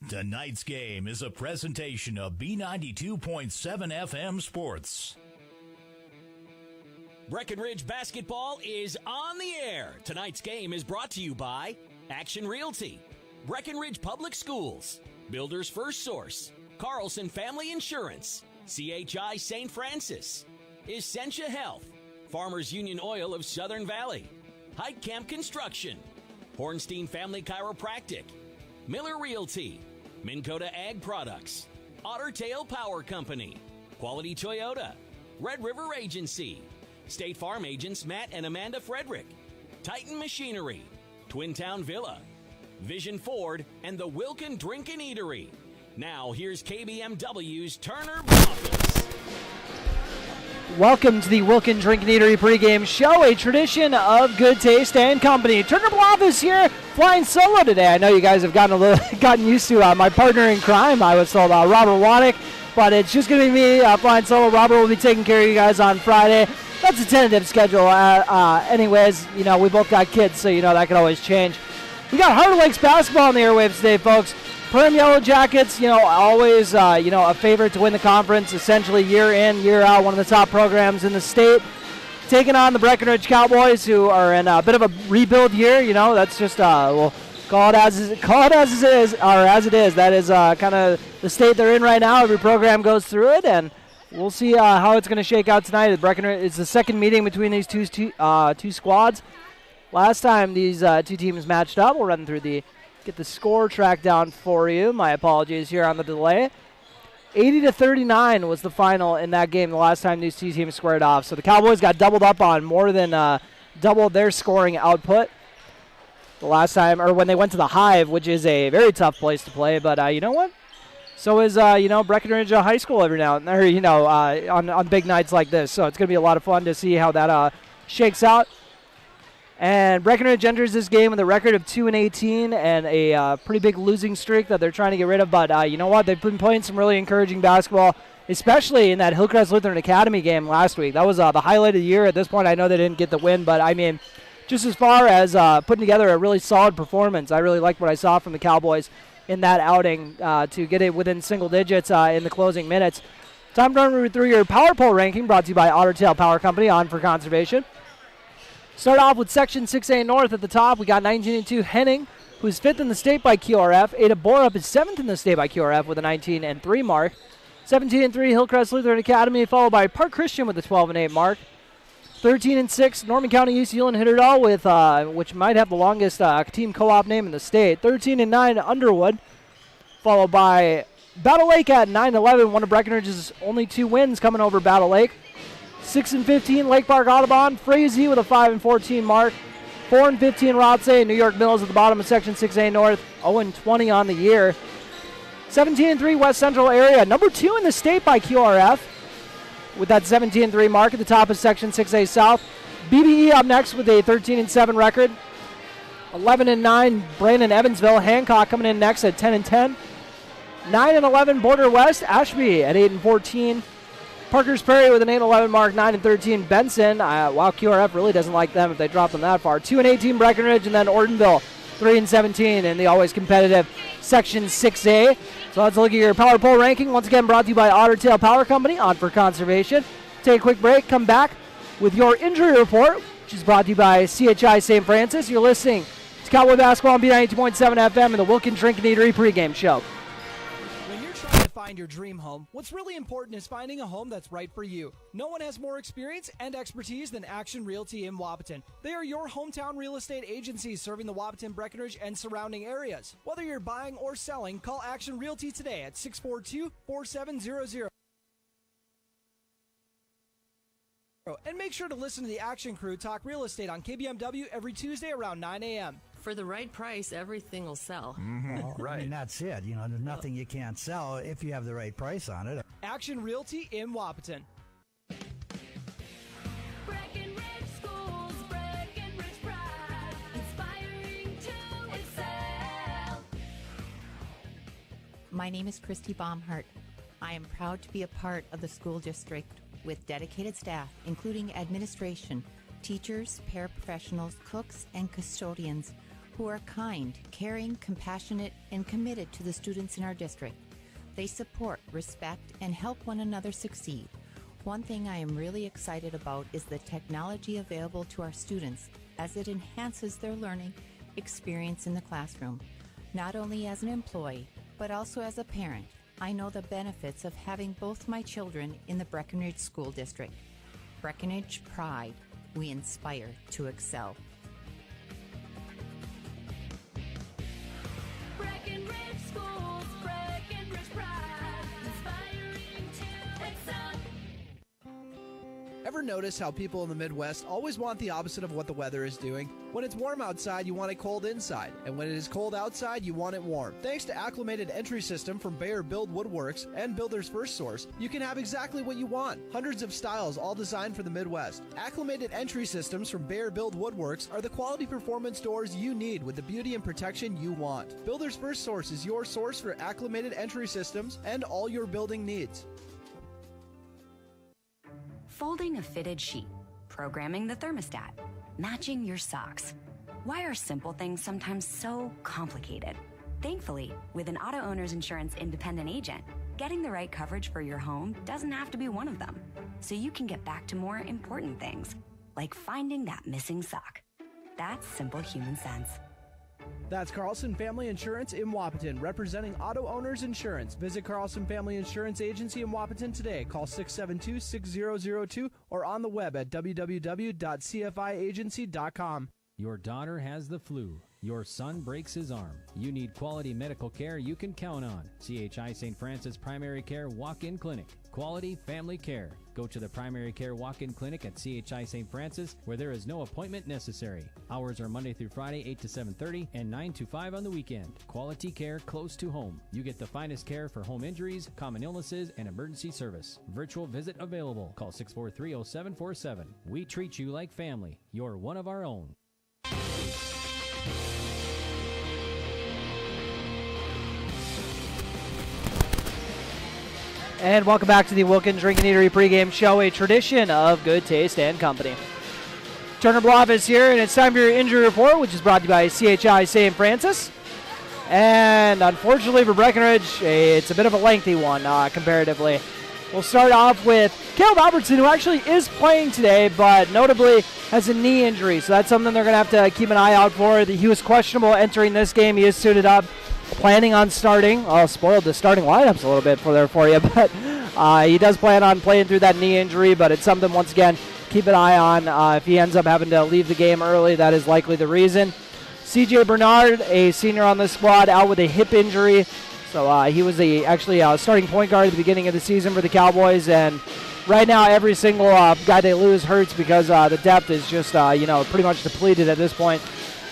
Tonight's game is a presentation of B92.7 FM Sports. Breckenridge basketball is on the air. Tonight's game is brought to you by Action Realty, Breckenridge Public Schools, Builders First Source, Carlson Family Insurance, CHI St. Francis, Essentia Health, Farmers Union Oil of Southern Valley, Height Camp Construction, Hornstein Family Chiropractic, Miller Realty, Minn Kota Ag Products, Otter Tail Power Company, Quality Toyota, Red River Agency, State Farm agents Matt and Amanda Frederick, Titan Machinery, Twin Town Villa, Vision Ford, and the Wilkin Drink and Eatery. Now here's KBMW's Turner Bloffels. Welcome to the Wilkin Drink and Eatery pregame show, a tradition of good taste and company. Turner Bloffels here, flying solo today. I know you guys have gotten used to my partner in crime. I was told Robert Waddick, but it's just going to be me flying solo. Robert will be taking care of you guys on Friday. That's a tentative schedule. Anyways, you know, we both got kids, so you know that could always change. We got Heart Lakes basketball on the airwaves today, folks. Perham Yellow Jackets, you know, always, a favorite to win the conference, essentially year in, year out, one of the top programs in the state. Taking on the Breckenridge Cowboys, who are in a bit of a rebuild year. You know, that's just, we'll call it as it is. That is kind of the state they're in right now. Every program goes through it, and we'll see how it's going to shake out tonight. Breckenridge is the second meeting between these two squads. Last time these two teams matched up, we'll run through get the score track down for you. My apologies here on the delay. 80-39 was the final in that game the last time these two teams squared off. So the Cowboys got doubled up on, more than doubled their scoring output the last time, or when they went to the Hive, which is a very tough place to play. But you know what? So is Breckenridge High School every now and then, on big nights like this. So it's going to be a lot of fun to see how that shakes out. And Breckenridge enters this game with a record of 2-18 and a pretty big losing streak that they're trying to get rid of. But you know what? They've been playing some really encouraging basketball, especially in that Hillcrest Lutheran Academy game last week. That was the highlight of the year. At this point, I know they didn't get the win, but I mean, just as far as putting together a really solid performance, I really liked what I saw from the Cowboys in that outing to get it within single digits in the closing minutes. Time to run through your Power Poll ranking, brought to you by Otter Tail Power Company, on for conservation. Start off with Section 6A North at the top. We got 19-2 Henning, who's 5th in the state by QRF. Ada Borup is 7th in the state by QRF with a 19-3 mark. 17-3 Hillcrest Lutheran Academy, followed by Park Christian with a 12-8 mark. 13-6 Norman County East Ulen hit it all with, which might have the longest team co-op name in the state. 13-9 Underwood, followed by Battle Lake at 9-11. One of Breckenridge's only 2 wins coming over Battle Lake. 6-15 Lake Park Audubon, Frazee with a 5-14 mark. 4-15 Rothsay, New York Mills at the bottom of Section 6A North, 0-20 on the year. 17-3 West Central area, number 2 in the state by QRF, with that 17-3 mark at the top of Section 6A South. BBE up next with a 13-7 record. 11-9 Brandon Evansville. Hancock coming in next at 10-10. 9-11 Border West. Ashby at 8-14. Parker's Prairie with an 8-11 mark, 9-13 Benson. Wow, QRF really doesn't like them if they drop them that far. 2-18 Breckenridge, and then Ortonville, 3-17 in the always competitive Section 6A. So let's look at your Power Poll ranking. Once again, brought to you by Otter Tail Power Company, on for conservation. Take a quick break, come back with your injury report, which is brought to you by CHI St. Francis. You're listening to Cowboy Basketball on B92.7 FM and the Wilkin Drink and Eatery pregame show. Find your dream home, what's really important is finding a home that's right for you. No one has more experience and expertise than Action Realty in Wahpeton. They are your hometown real estate agency serving the Wahpeton, Breckenridge, and surrounding areas. Whether you're buying or selling, call Action Realty today at 642-4700. And make sure to listen to the Action Crew talk real estate on KBMW every Tuesday around 9 a.m. For the right price, everything will sell. Mm-hmm. Well, right. I mean, that's it. You know, there's nothing you can't sell if you have the right price on it. Action Realty in Wahpeton. Breckenridge Schools, Breckenridge pride, inspiring to excel. My name is Christy Baumhart. I am proud to be a part of the school district with dedicated staff, including administration, teachers, paraprofessionals, cooks, and custodians. who are kind, caring, compassionate, and committed to the students in our district. They support, respect, and help one another succeed. One thing I am really excited about is the technology available to our students as it enhances their learning experience in the classroom. Not only as an employee, but also as a parent, I know the benefits of having both my children in the Breckenridge School District. Breckenridge Pride. We inspire to excel. Breckenridge Schools, Breckenridge Pride, inspiring to excel. Ever notice how people in the Midwest always want the opposite of what the weather is doing? When it's warm outside, you want it cold inside. And when it is cold outside, you want it warm. Thanks to Acclimated Entry System from Bayer Build Woodworks and Builder's First Source, you can have exactly what you want. Hundreds of styles, all designed for the Midwest. Acclimated Entry Systems from Bayer Build Woodworks are the quality performance doors you need with the beauty and protection you want. Builder's First Source is your source for acclimated entry systems and all your building needs. Folding a fitted sheet, programming the thermostat, matching your socks. Why are simple things sometimes so complicated? Thankfully, with an auto owner's insurance independent agent, getting the right coverage for your home doesn't have to be one of them. So you can get back to more important things, like finding that missing sock. That's simple human sense. That's Carlson Family Insurance in Wapaton, representing auto owners insurance. Visit Carlson Family Insurance Agency in Wapaton today. Call 672-6002 or on the web at www.cfiagency.com. Your daughter has the flu. Your son breaks his arm. You need quality medical care you can count on. CHI St. Francis Primary Care Walk-In Clinic. Quality family care. Go to the Primary Care Walk-In Clinic at CHI St. Francis, where there is no appointment necessary. Hours are Monday through Friday, 8 to 7:30 and 9 to 5 on the weekend. Quality care close to home. You get the finest care for home injuries, common illnesses, and emergency service. Virtual visit available. Call 643-0747. We treat you like family. You're one of our own. And welcome back to the Wilkins Drinking Eatery pregame show, a tradition of Good Taste and Company. Turner Bluff is here, and it's time for your injury report, which is brought to you by CHI St. Francis. And unfortunately for Breckenridge, it's a bit of a lengthy one comparatively. We'll start off with Caleb Albertson, who actually is playing today, but notably has a knee injury. So that's something they're going to have to keep an eye out for. He was questionable entering this game. He is suited up, planning on starting. Oh, spoiled the starting lineups a little bit for you, but he does plan on playing through that knee injury, but it's something, once again, keep an eye on. If he ends up having to leave the game early, that is likely the reason. CJ Bernard, a senior on the squad, out with a hip injury. So he was actually a starting point guard at the beginning of the season for the Cowboys, and right now every single guy they lose hurts because the depth is just pretty much depleted at this point.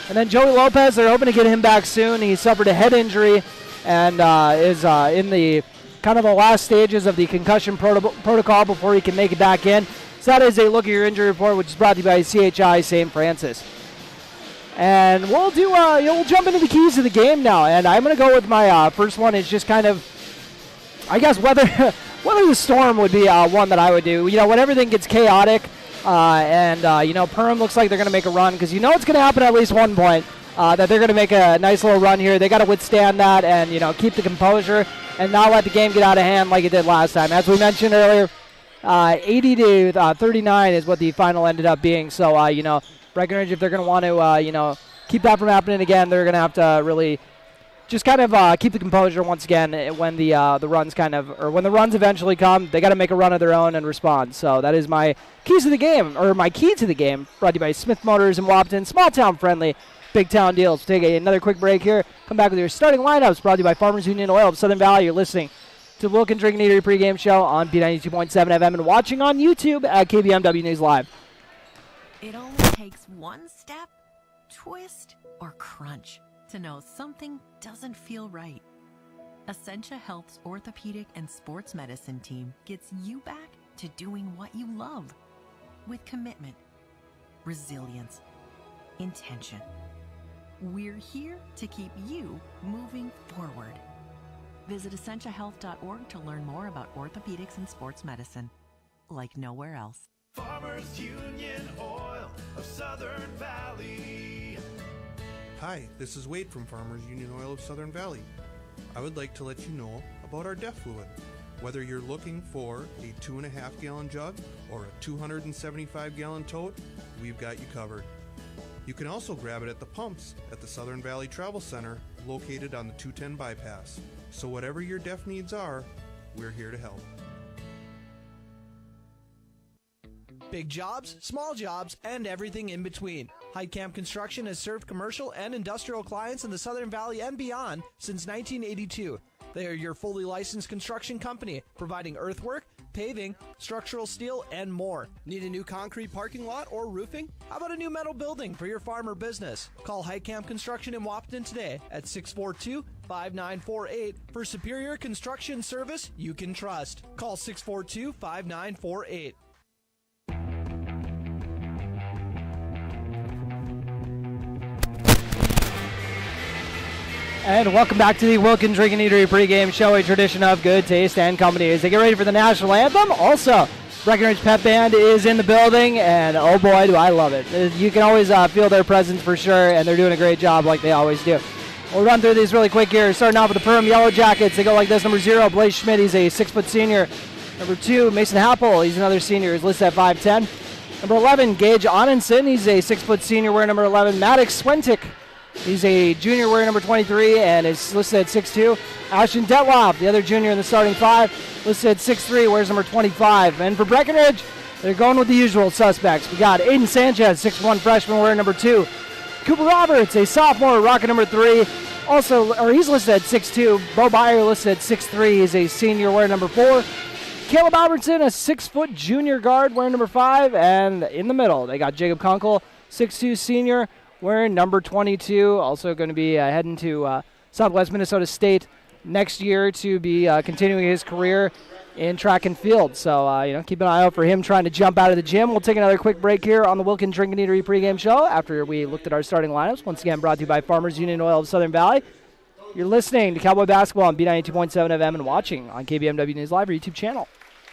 And then Joey Lopez, they're hoping to get him back soon. He suffered a head injury and is in the kind of the last stages of the concussion protocol before he can make it back in. So that is a look at your injury report, which is brought to you by CHI St. Francis. And we'll do we'll jump into the keys of the game now. And I'm going to go with my first one. Is just kind of, I guess, whether the storm would be one that I would do. When everything gets chaotic, Perham looks like they're going to make a run, because it's going to happen at least one point, that they're going to make a nice little run here. They got to withstand that and, keep the composure and not let the game get out of hand like it did last time. As we mentioned earlier, 80 to 39 is what the final ended up being. So, Breckenridge, if they're going to want to, keep that from happening again, they're going to have to really just kind of keep the composure once again when the runs when the runs eventually come. They got to make a run of their own and respond. So that is my keys to the game, or my key to the game, brought to you by Smith Motors in Wapaton. Small town friendly, big town deals. We'll take another quick break here. Come back with your starting lineups, brought to you by Farmers Union Oil of Southern Valley. You're listening to the Wilkins Drinking Eatery pregame show on B92.7 FM and watching on YouTube at KBMW News Live. It only takes one step, twist, or crunch to know something doesn't feel right. Essentia Health's orthopedic and sports medicine team gets you back to doing what you love with commitment, resilience, intention. We're here to keep you moving forward. Visit essentiahealth.org to learn more about orthopedics and sports medicine, like nowhere else. Farmers Union Oil of Southern Valley. Hi, this is Wade from Farmers Union Oil of Southern Valley. I would like to let you know about our DEF fluid. Whether you're looking for a 2.5 gallon jug or a 275 gallon tote, we've got you covered. You can also grab it at the pumps at the Southern Valley Travel Center located on the 210 bypass. So whatever your DEF needs are, we're here to help. Big jobs, small jobs, and everything in between. Heitkamp Construction has served commercial and industrial clients in the Southern Valley and beyond since 1982. They are your fully licensed construction company, providing earthwork, paving, structural steel, and more. Need a new concrete parking lot or roofing? How about a new metal building for your farm or business? Call Heitkamp Construction in Wapton today at 642-5948 for superior construction service you can trust. Call 642-5948. And welcome back to the Wilkins Drink and Eatery pregame show, a tradition of good taste and company. As they get ready for the national anthem, also Breckenridge Pep Band is in the building, and oh boy, do I love it. You can always feel their presence for sure, and they're doing a great job like they always do. We'll run through these really quick here, starting off with the Perham Yellow Jackets. They go like this. Number 0, Blaze Schmidt, he's a 6-foot senior. Number 2, Mason Happel, he's another senior, he's listed at 5'10". Number 11, Gage Onenson, he's a 6-foot senior wearing number 11. Maddox Swentick, he's a junior wearing number 23 and is listed at 6'2". Ashton Detloff, the other junior in the starting 5, listed at 6'3", wears number 25. And for Breckenridge, they're going with the usual suspects. We got Aiden Sanchez, 6'1", freshman wearing number 2. Cooper Roberts, a sophomore, rocking number 3. He's listed at 6'2". Bo Byer listed at 6'3". He's a senior wearing number 4. Caleb Albertson, a 6-foot junior guard wearing number 5. And in the middle, they got Jacob Kunkel, 6'2", senior, wearing number 22. Also going to be heading to Southwest Minnesota State next year to be continuing his career in track and field. So, keep an eye out for him trying to jump out of the gym. We'll take another quick break here on the Wilkins Drink and Eatery pregame show after we looked at our starting lineups. Once again, brought to you by Farmers Union Oil of Southern Valley. You're listening to Cowboy Basketball on B92.7 FM and watching on KBMW News Live, our YouTube channel.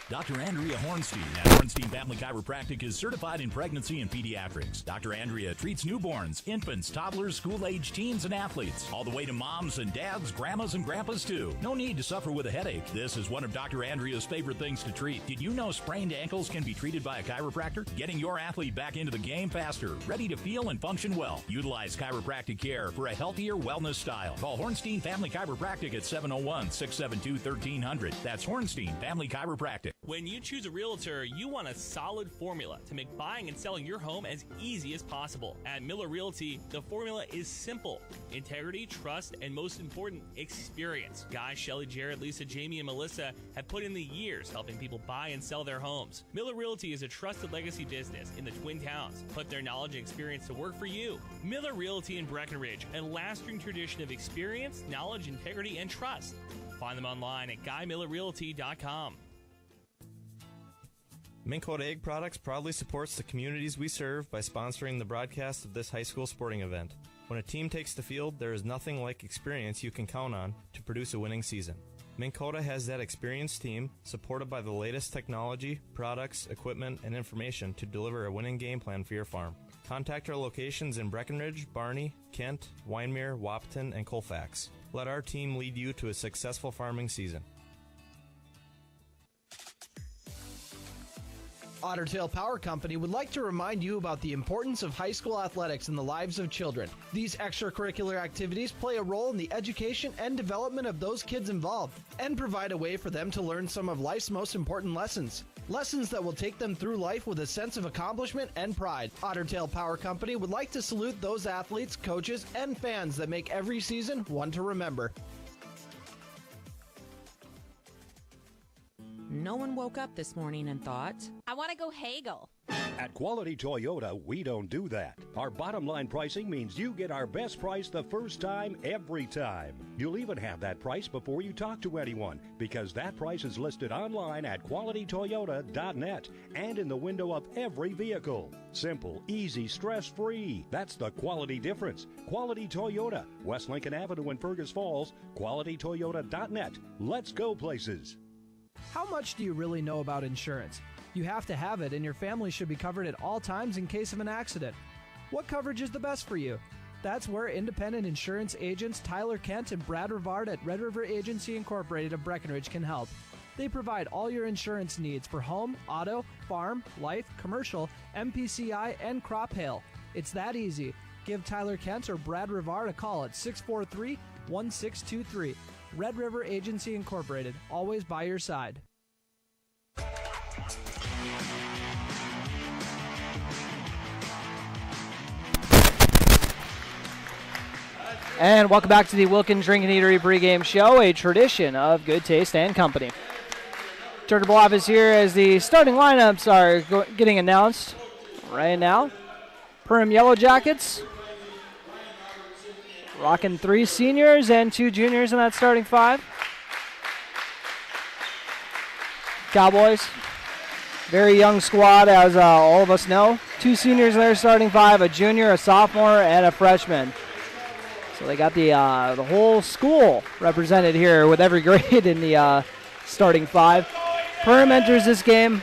Dr. Andrea Hornstein at Hornstein Family Chiropractic is certified in pregnancy and pediatrics. Dr. Andrea treats newborns, infants, toddlers, school-age teens, and athletes, all the way to moms and dads, grandmas and grandpas too. No need to suffer with a headache. This is one of Dr. Andrea's favorite things to treat. Did you know sprained ankles can be treated by a chiropractor? Getting your athlete back into the game faster, ready to feel and function well. Utilize chiropractic care for a healthier wellness style. Call Hornstein Family Chiropractic at 701-672-1300. That's Hornstein Family Chiropractic. When you choose a realtor, you want a solid formula to make buying and selling your home as easy as possible. At Miller Realty, the formula is simple: integrity, trust, and most important, experience. Guy, Shelley, Jared, Lisa, Jamie, and Melissa have put in the years helping people buy and sell their homes. Miller Realty is a trusted legacy business in the Twin Towns. Put their knowledge and experience to work for you. Miller Realty in Breckenridge, a lasting tradition of experience, knowledge, integrity, and trust. Find them online at GuyMillerRealty.com. Minn Kota Egg Products proudly supports the communities we serve by sponsoring the broadcast of this high school sporting event. When a team takes the field, there is nothing like experience you can count on to produce a winning season. Minn Kota has that experienced team, supported by the latest technology, products, equipment, and information to deliver a winning game plan for your farm. Contact our locations in Breckenridge, Barney, Kent, Wyndmere, Wapton, and Colfax. Let our team lead you to a successful farming season. Otter Tail Power Company would like to remind you about the importance of high school athletics in the lives of children. These extracurricular activities play a role in the education and development of those kids involved and provide a way for them to learn some of life's most important lessons. Lessons that will take them through life with a sense of accomplishment and pride. Otter Tail Power Company would like to salute those athletes, coaches, and fans that make every season one to remember. No one woke up this morning and thought, I want to go haggle. At Quality Toyota, we don't do that. Our bottom line pricing means you get our best price the first time, every time. You'll even have that price before you talk to anyone, because that price is listed online at qualitytoyota.net and in the window of every vehicle. Simple, easy, stress-free. That's the quality difference. Quality Toyota, West Lincoln Avenue in Fergus Falls, qualitytoyota.net. Let's go places. How much do you really know about insurance? You have to have it, and your family should be covered at all times in case of an accident. What coverage is the best for you? That's where independent insurance agents Tyler Kent and Brad Rivard at Red River Agency Incorporated of Breckenridge can help. They provide all your insurance needs for home, auto, farm, life, commercial, MPCI, and crop hail. It's that easy. Give Tyler Kent or Brad Rivard a call at 643-1623. Red River Agency Incorporated, always by your side. And welcome back to the Wilkins Drink and Eatery pregame show, a tradition of Good Taste and Company. Turner Bluff is here as the starting lineups are getting announced right now. Perham Yellow Jackets, rocking 3 seniors and 2 juniors in that starting 5. Cowboys, very young squad, as all of us know. 2 seniors in their starting 5, a junior, a sophomore, and a freshman. So they got the whole school represented here with every grade in the starting 5. Perham enters this game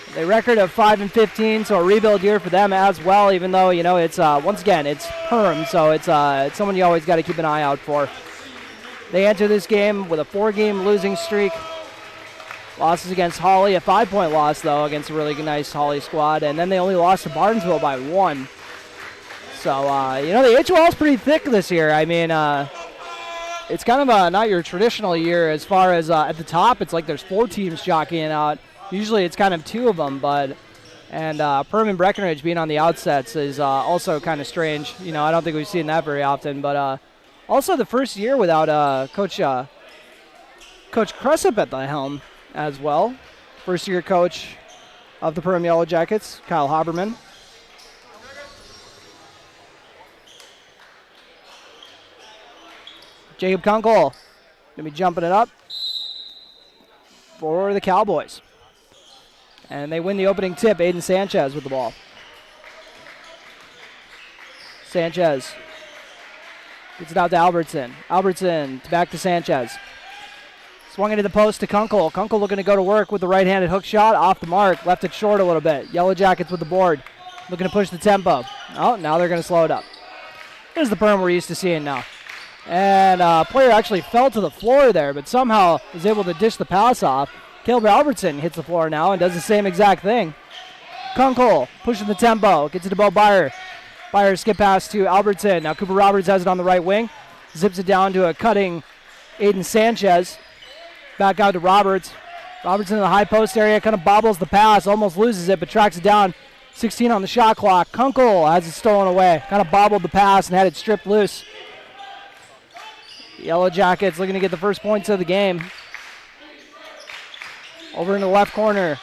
with a record of 5-15, so a rebuild year for them as well, even though, you know, it's once again, it's Perham, so it's someone you always got to keep an eye out for. They enter this game with a 4-game losing streak. Losses against Hawley, a 5-point loss, though, against a really nice Hawley squad, and then they only lost to Barnesville by 1. So, you know, the HOL is pretty thick this year. I mean, it's kind of not your traditional year as far as at the top. It's like there's 4 teams jockeying out. Usually it's kind of 2 of them, and Perham and Breckenridge being on the outsets is also kind of strange. You know, I don't think we've seen that very often. But also the first year without Coach Cressup at the helm as well. First-year coach of the Perham Yellow Jackets, Kyle Haberman. Jacob Kunkel going to be jumping it up for the Cowboys. And they win the opening tip. Aiden Sanchez with the ball. Sanchez gets it out to Albertson. Albertson back to Sanchez. Swung into the post to Kunkel. Kunkel looking to go to work with the right-handed hook shot. Off the mark. Left it short a little bit. Yellow Jackets with the board. Looking to push the tempo. Oh, now they're going to slow it up. Here's the Perham we're used to seeing now. And player actually fell to the floor there, but somehow was able to dish the pass off. Caleb Albertson hits the floor now and does the same exact thing. Kunkel pushing the tempo, gets it to Bo Byer. Byer skip pass to Albertson. Now Cooper Roberts has it on the right wing. Zips it down to a cutting Aiden Sanchez. Back out to Roberts. Robertson in the high post area, kind of bobbles the pass, almost loses it, but tracks it down. 16 on the shot clock. Kunkel has it stolen away. Kind of bobbled the pass and had it stripped loose. Yellow Jackets looking to get the first points of the game. Over in the left corner.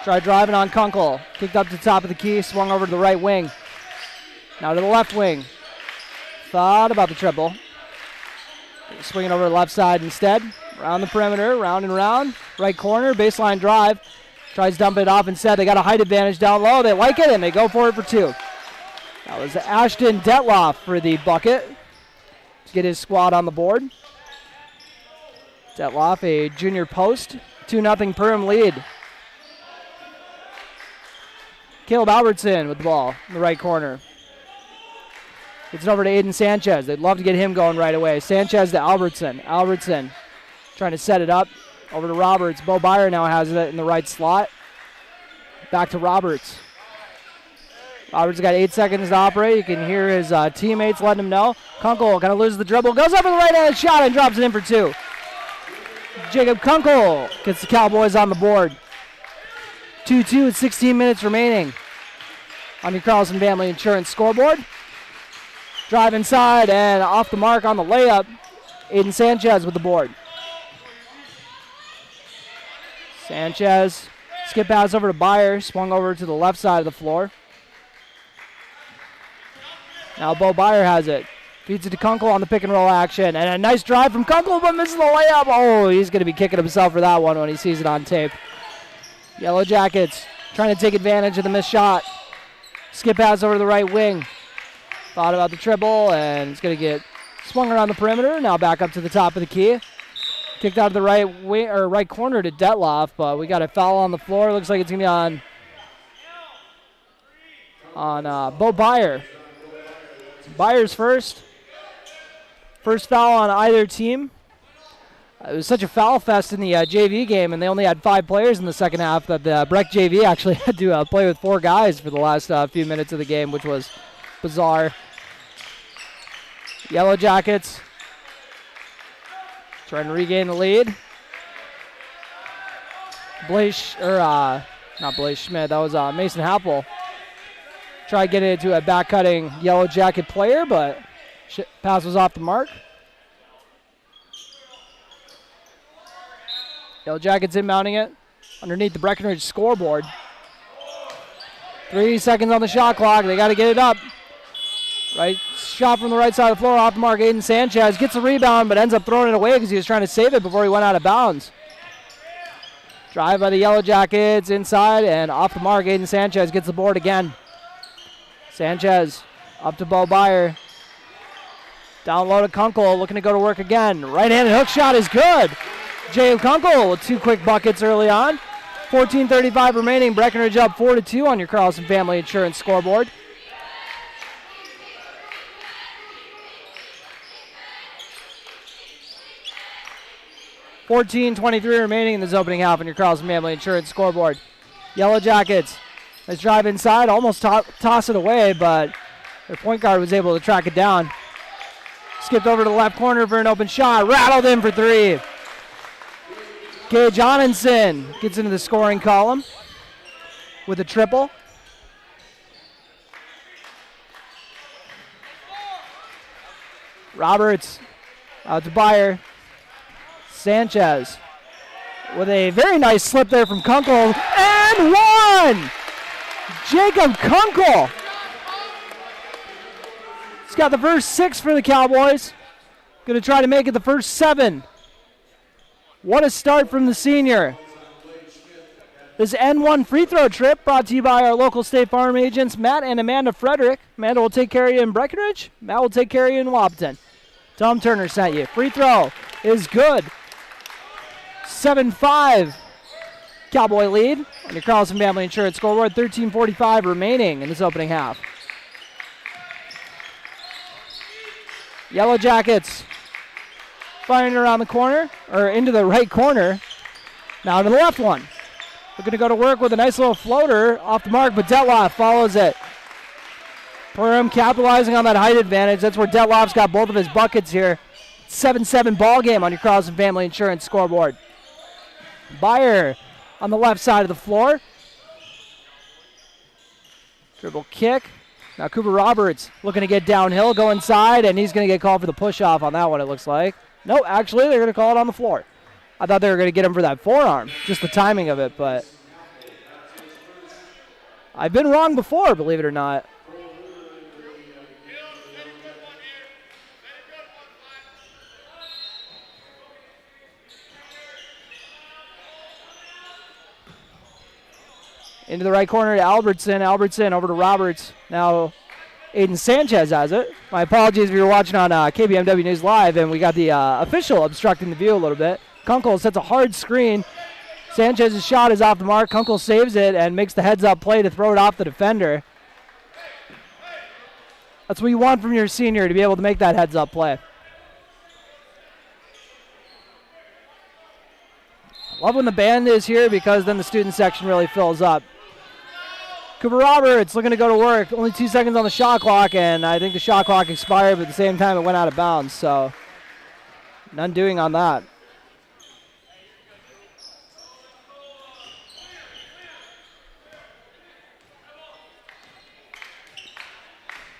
Try driving on Kunkel. Kicked up to the top of the key. Swung over to the right wing. Now to the left wing. Thought about the triple. Swinging over to the left side instead. Around the perimeter. Round and round. Right corner. Baseline drive. Tries to dump it off instead. They got a height advantage down low. They like it and they go for it for 2. That was Ashton Detloff for the bucket. Get his squad on the board. Detloff, a junior post. 2-0 Perham lead. Caleb Albertson with the ball in the right corner. Gets it over to Aiden Sanchez. They'd love to get him going right away. Sanchez to Albertson. Albertson trying to set it up. Over to Roberts. Bo Byer now has it in the right slot. Back to Roberts. Roberts got 8 seconds to operate. You can hear his teammates letting him know. Kunkel kind of loses the dribble. Goes up with the right-handed shot and drops it in for 2. Jacob Kunkel gets the Cowboys on the board. 2-2 with 16 minutes remaining on your Carlson Family Insurance scoreboard. Drive inside and off the mark on the layup. Aiden Sanchez with the board. Sanchez, skip pass over to Byer. Swung over to the left side of the floor. Now Bo Byer has it. Feeds it to Kunkel on the pick and roll action. And a nice drive from Kunkel, but misses the layup. Oh, he's going to be kicking himself for that one when he sees it on tape. Yellow Jackets trying to take advantage of the missed shot. Skip pass over to the right wing. Thought about the triple, and it's going to get swung around the perimeter. Now back up to the top of the key. Kicked out of the right wing, or right corner to Detloff, but we got a foul on the floor. Looks like it's going to be on Bo Byer. Byers first. First foul on either team. It was such a foul fest in the JV game, and they only had 5 players in the second half that the Breck JV actually had to play with 4 guys for the last few minutes of the game, which was bizarre. Yellow Jackets trying to regain the lead. Not Blaze Schmidt, that was Mason Happel. Tried to get it to a back-cutting Yellow Jacket player, but pass was off the mark. Yellow Jackets inbounding it underneath the Breckenridge scoreboard. 3 seconds on the shot clock. They got to get it up. Right shot from the right side of the floor off the mark. Aiden Sanchez gets the rebound, but ends up throwing it away because he was trying to save it before he went out of bounds. Drive by the Yellow Jackets inside and off the mark. Aiden Sanchez gets the board again. Sanchez up to Bo Byer. Down low to Kunkel, looking to go to work again. Right-handed hook shot is good. Jay Kunkel with 2 quick buckets early on. 14:35 remaining. Breckenridge up 4-2 on your Carlson Family Insurance scoreboard. $14:23 remaining in this opening half on your Carlson Family Insurance scoreboard. Yellow Jackets. Let's drive inside, almost toss it away, but their point guard was able to track it down. Skipped over to the left corner for an open shot. Rattled in for 3. Gage Onenson gets into the scoring column with a triple. Roberts out to Byer. Sanchez with a very nice slip there from Kunkel. And 1! Jacob Kunkel. He's got the first 6 for the Cowboys. Going to try to make it the first 7. What a start from the senior. This N1 free throw trip brought to you by our local State Farm agents, Matt and Amanda Frederick. Amanda will take care of you in Breckenridge. Matt will take care of you in Wahpeton. Tom Turner sent you. Free throw is good. 7-5 Cowboy lead on your Carlson Family Insurance scoreboard. 13:45 remaining in this opening half. Yellow Jackets firing around the corner, or into the right corner. Now to the left one. We're going to go to work with a nice little floater off the mark, but Detloff follows it. Perham capitalizing on that height advantage. That's where Detloff's got both of his buckets here. 7-7 ball game on your Carlson Family Insurance scoreboard. Byer on the left side of the floor. Dribble kick. Now Cooper Roberts looking to get downhill, go inside, and he's going to get called for the push-off on that one, it looks like. No, actually, they're going to call it on the floor. I thought they were going to get him for that forearm, just the timing of it, but I've been wrong before, believe it or not. Into the right corner to Albertson. Albertson over to Roberts. Now Aiden Sanchez has it. My apologies if you're watching on KBMW News Live, and we got the official obstructing the view a little bit. Kunkel sets a hard screen. Sanchez's shot is off the mark. Kunkel saves it and makes the heads-up play to throw it off the defender. That's what you want from your senior, to be able to make that heads-up play. Love when the band is here because then the student section really fills up. Cooper Roberts looking to go to work. Only 2 seconds on the shot clock, and I think the shot clock expired, but at the same time it went out of bounds, so none doing on that.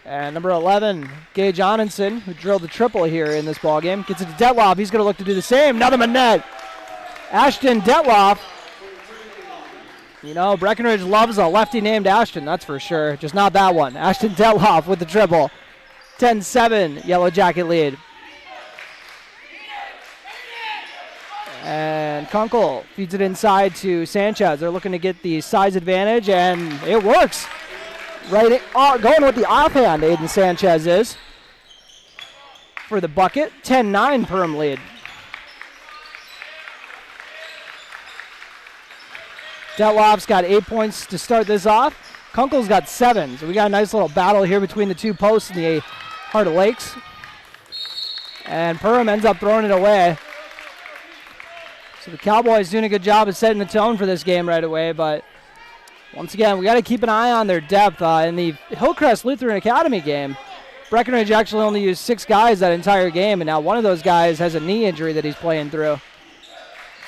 And number 11, Gage Onenson, who drilled the triple here in this ballgame, gets it to Detloff. He's going to look to do the same. Nothing but net. Ashton Detloff. You know, Breckenridge loves a lefty named Ashton, that's for sure. Just not that one. Ashton Detloff with the triple. 10-7, Yellow Jacket lead. And Kunkel feeds it inside to Sanchez. They're looking to get the size advantage, and it works. Right, going with the offhand, Aiden Sanchez is. For the bucket, 10-9 Perham lead. Detloff's got 8 points to start this off. Kunkel's got 7. So we got a nice little battle here between the two posts in the Heart of Lakes. And Perham ends up throwing it away. So the Cowboys doing a good job of setting the tone for this game right away, but once again, we got to keep an eye on their depth. In the Hillcrest Lutheran Academy game, Breckenridge actually only used 6 guys that entire game, and now one of those guys has a knee injury that he's playing through.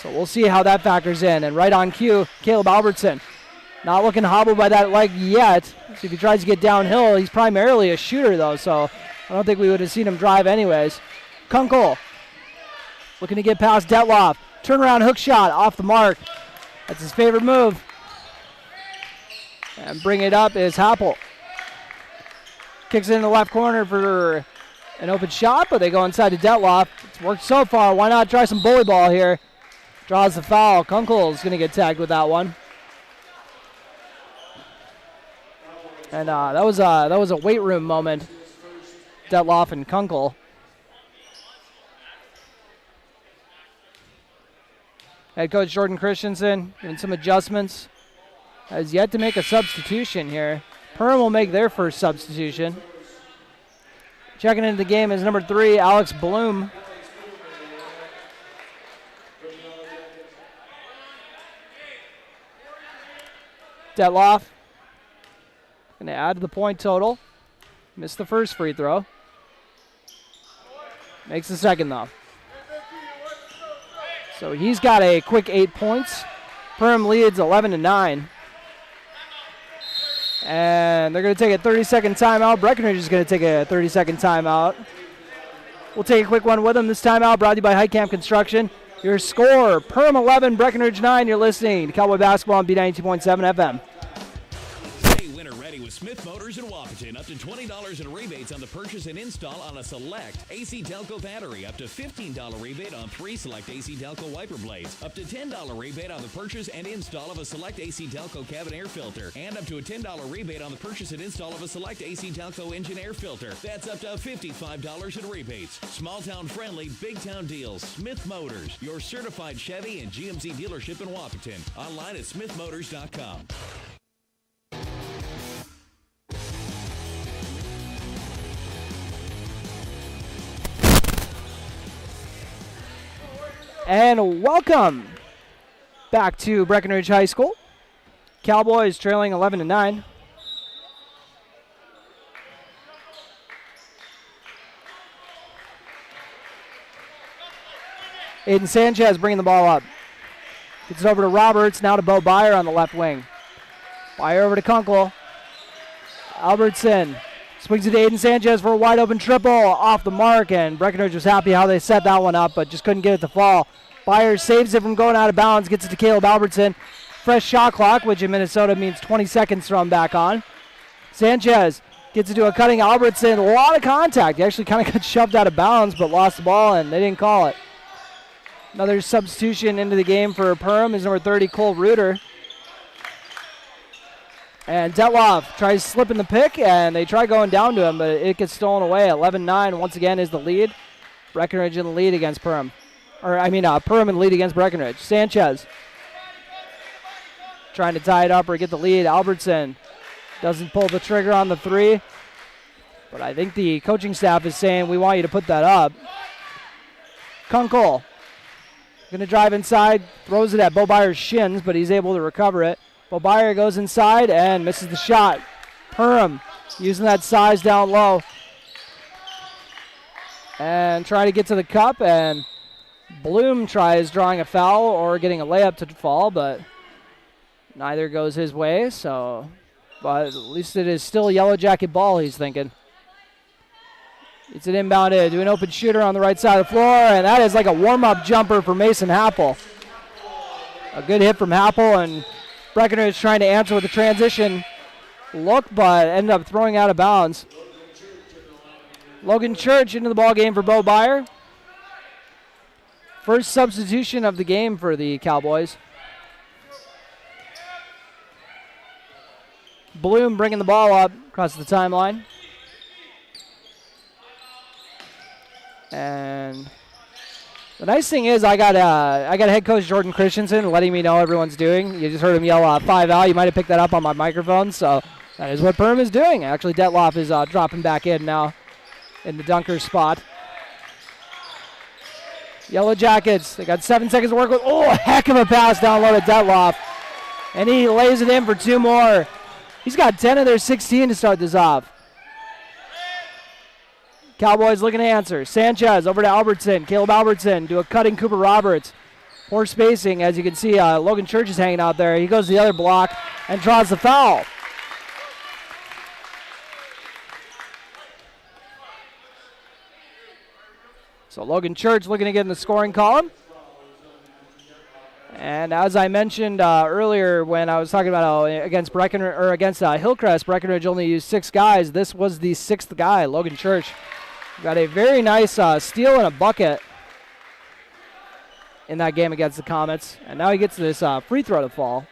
So we'll see how that factors in. And right on cue, Caleb Albertson. Not looking hobbled by that leg yet. So if he tries to get downhill, he's primarily a shooter, though, so I don't think we would have seen him drive anyways. Kunkel looking to get past Detloff. Turnaround hook shot off the mark. That's his favorite move. And bring it up is Happel. Kicks it in the left corner for an open shot, but they go inside to Detloff. It's worked so far. Why not try some bully ball here? Draws the foul. Kunkel is going to get tagged with that one. And that was a weight room moment. Detloff and Kunkel. Head coach Jordan Christensen doing some adjustments. Has yet to make a substitution here. Perham will make their first substitution. Checking into the game is number 3, Alex Bloom. Detloff going to add to the point total. Missed the first free throw. Makes the second, though. So he's got a quick 8 points. Perham leads 11-9. And they're going to take a 30-second timeout. Breckenridge is going to take a 30-second timeout. We'll take a quick one with them. This timeout brought to you by Heitkamp Construction. Your score, Perham 11, Breckenridge 9. You're listening to Cowboy Basketball on B92.7 FM. Stay winter ready with Smith Motors in Wapaton. Up to $20 in rebates on the purchase and install on a select AC Delco battery. Up to $15 rebate on 3 select AC Delco wiper blades. Up to $10 rebate on the purchase and install of a select AC Delco cabin air filter. And up to a $10 rebate on the purchase and install of a select AC Delco engine air filter. That's up to $55 in rebates. Small town friendly, big town deals. Smith Motors, your certified Chevy and GMC dealership in Wapaton. Online at smithmotors.com. And welcome back to Breckenridge High School. Cowboys trailing 11-9. Aiden Sanchez bringing the ball up. Gets it over to Roberts, now to Bo Byer on the left wing. Byer over to Kunkel. Albertson swings it to Aiden Sanchez for a wide open triple off the mark, and Breckenridge was happy how they set that one up, but just couldn't get it to fall. Byer saves it from going out of bounds, gets it to Caleb Albertson. Fresh shot clock, which in Minnesota means 20 seconds thrown back on. Sanchez gets it to a cutting Albertson. A lot of contact. He actually kind of got shoved out of bounds, but lost the ball, and they didn't call it. Another substitution into the game for Perham is number 30, Cole Reuter. And Detloff tries slipping the pick, and they try going down to him, but it gets stolen away. 11-9 once again is the lead. Breckenridge in the lead against Perham. Perham in the lead against Breckenridge. Sanchez trying to tie it up or get the lead. Albertson doesn't pull the trigger on the 3, but I think the coaching staff is saying we want you to put that up. Kunkel going to drive inside, throws it at Bo Byer's shins, but he's able to recover it. Bo Byer goes inside and misses the shot. Perham using that size down low and trying to get to the cup, and Bloom tries drawing a foul or getting a layup to fall, but neither goes his way, but at least it is still Yellow Jacket ball, he's thinking. It's an inbound to an open shooter on the right side of the floor, and that is like a warm-up jumper for Mason Happel. A good hit from Happel, and Breckenridge trying to answer with a transition look, but ended up throwing out of bounds. Logan Church into the ball game for Bo Byer. First substitution of the game for the Cowboys. Bloom bringing the ball up across the timeline. And the nice thing is I got head coach Jordan Christensen letting me know everyone's doing. You just heard him yell 5 out. You might have picked that up on my microphone. So that is what Perham is doing. Actually, Detloff is dropping back in now. in the dunker spot. Yellow Jackets, they got 7 seconds to work with. Oh, a heck of a pass down low to Detloff. And he lays it in for 2 more. He's got 10 of their 16 to start this off. Cowboys looking to answer. Sanchez over to Albertson. Caleb Albertson to a cutting Cooper Roberts. Poor spacing, as you can see, Logan Church is hanging out there. He goes to the other block and draws the foul. So Logan Church looking to get in the scoring column. And as I mentioned earlier when I was talking about against Breckenridge or against Hillcrest, Breckenridge only used 6 guys. This was the 6th guy, Logan Church. Got a very nice steal and a bucket in that game against the Comets. And now he gets this free throw to fall.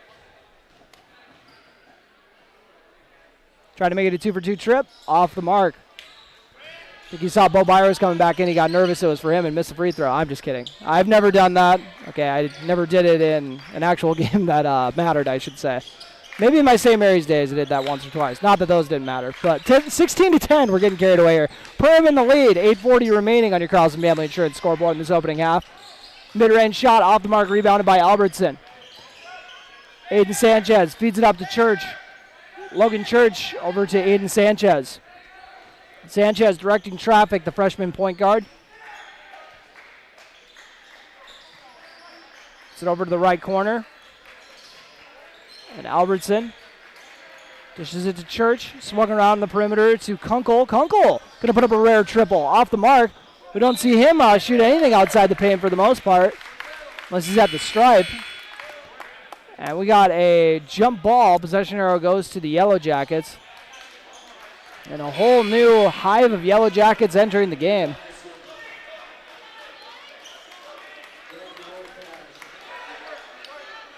Trying to make it a 2-for-2 trip. Off the mark. I think you saw Bo Byers coming back in. He got nervous. It was for him and missed the free throw. I'm just kidding. I've never done that. Okay, I never did it in an actual game that mattered, I should say. Maybe in my St. Mary's days I did that once or twice. Not that those didn't matter. But 16-10, we're getting carried away here. Perham in the lead. 8:40 remaining on your Carlson Family Insurance scoreboard in this opening half. Mid-range shot off the mark, rebounded by Albertson. Aiden Sanchez feeds it up to Church. Logan Church over to Aiden Sanchez. Sanchez directing traffic, the freshman point guard. It's it over to the right corner. And Albertson dishes it to Church. Swung around the perimeter to Kunkel. Kunkel going to put up a rare triple. Off the mark. We don't see him shoot anything outside the paint for the most part. Unless he's at the stripe. And we got a jump ball. Possession arrow goes to the Yellow Jackets. And a whole new hive of Yellow Jackets entering the game.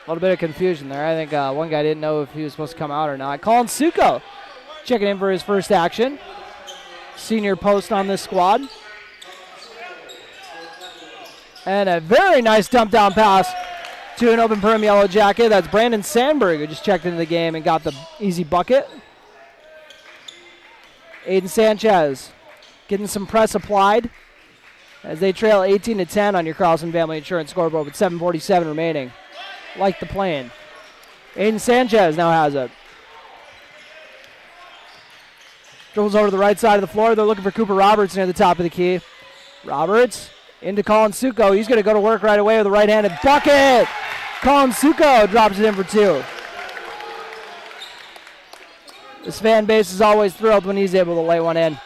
A little bit of confusion there. I think one guy didn't know if he was supposed to come out or not. Colin Suko checking in for his first action. Senior post on this squad. And a very nice dump down pass to an open Perham Yellow Jacket. That's Brandon Sandberg who just checked into the game and got the easy bucket. Aiden Sanchez getting some press applied as they trail 18-10 on your Carlson Family Insurance scoreboard with 7:47 remaining. Like the plan. Aiden Sanchez now has it. Dribbles over to the right side of the floor. They're looking for Cooper Roberts near the top of the key. Roberts into Colin Suko. He's going to go to work right away with a right-handed bucket. Colin Suko drops it in for 2. This fan base is always thrilled when he's able to lay one in.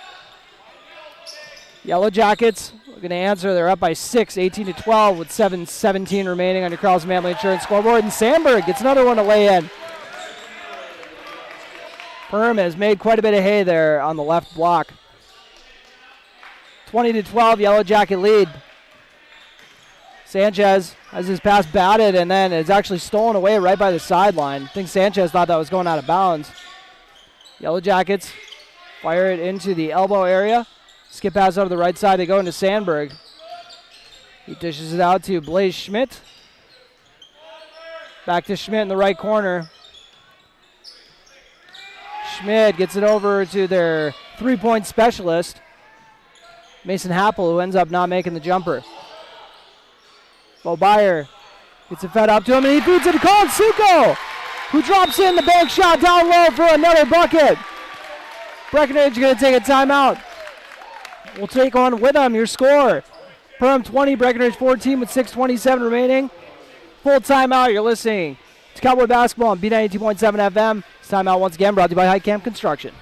Yellow Jackets looking to answer. They're up by 6, 18-12 with 7:17 remaining on your Carlson Family Insurance scoreboard. And Sandberg gets another one to lay in. Perham has made quite a bit of hay there on the left block. 20-12, Yellow Jacket lead. Sanchez has his pass batted and then it's actually stolen away right by the sideline. I think Sanchez thought that was going out of bounds. Yellow Jackets fire it into the elbow area. Skip pass over the right side. They go into Sandberg. He dishes it out to Blaze Schmidt. Back to Schmidt in the right corner. Schmidt gets it over to their three-point specialist, Mason Happel, who ends up not making the jumper. Bo Byer gets it fed up to him, and he feeds it to Colin Suko, who drops in the bank shot down low for another bucket. Breckenridge going to take a timeout. We'll take on with them your score. Perham 20, Breckenridge 14 with 6:27 remaining. Full timeout. You're listening to Cowboy Basketball on B92.7 FM. This timeout once again brought to you by High Camp Construction.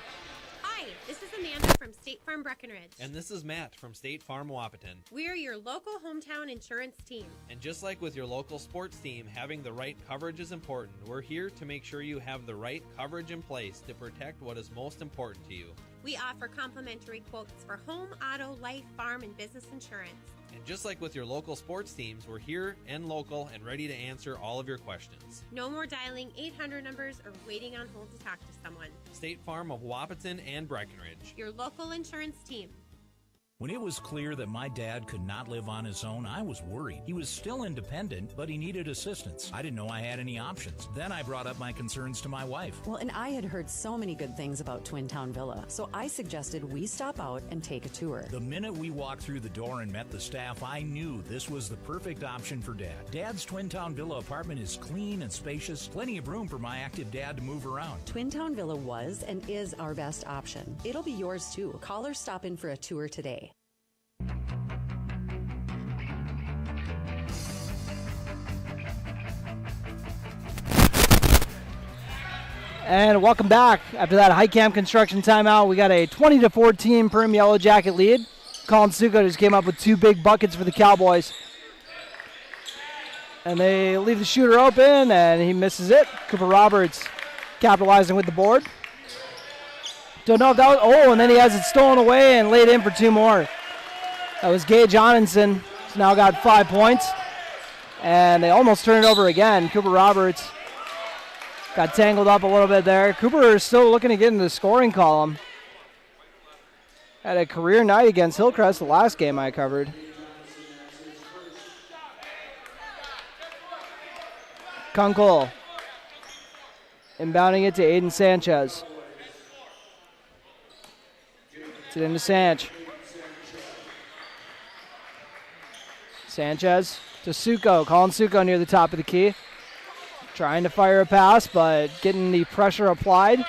Hi, this is Amanda from State Farm Breckenridge. And this is Matt from State Farm Wapaton. We are your local hometown insurance team. And just like with your local sports team, having the right coverage is important. We're here to make sure you have the right coverage in place to protect what is most important to you. We offer complimentary quotes for home, auto, life, farm, and business insurance. And just like with your local sports teams, we're here and local and ready to answer all of your questions. No more dialing 800 numbers or waiting on hold to talk to someone. State Farm of Wapaton and Breckenridge. Your local insurance team. When it was clear that my dad could not live on his own, I was worried. He was still independent, but he needed assistance. I didn't know I had any options. Then I brought up my concerns to my wife. Well, and I had heard so many good things about Twin Town Villa, so I suggested we stop out and take a tour. The minute we walked through the door and met the staff, I knew this was the perfect option for Dad. Dad's Twin Town Villa apartment is clean and spacious, plenty of room for my active dad to move around. Twin Town Villa was and is our best option. It'll be yours too. Call or stop in for a tour today. And welcome back. After that high camp construction timeout, we got a 20-14 Perham Yellow Jacket lead. Colin Suko just came up with 2 big buckets for the Cowboys. And they leave the shooter open, and he misses it. Cooper Roberts capitalizing with the board. Don't know if that was... Oh, and then he has it stolen away and laid in for 2 more. That was Gage Onenson. He's now got 5 points. And they almost turned it over again. Cooper Roberts got tangled up a little bit there. Cooper is still looking to get into the scoring column. Had a career night against Hillcrest the last game I covered. Kunkel inbounding it to Aiden Sanchez. Gets it into Sanch. Sanchez to Suko. Colin Suko near the top of the key. Trying to fire a pass, but getting the pressure applied.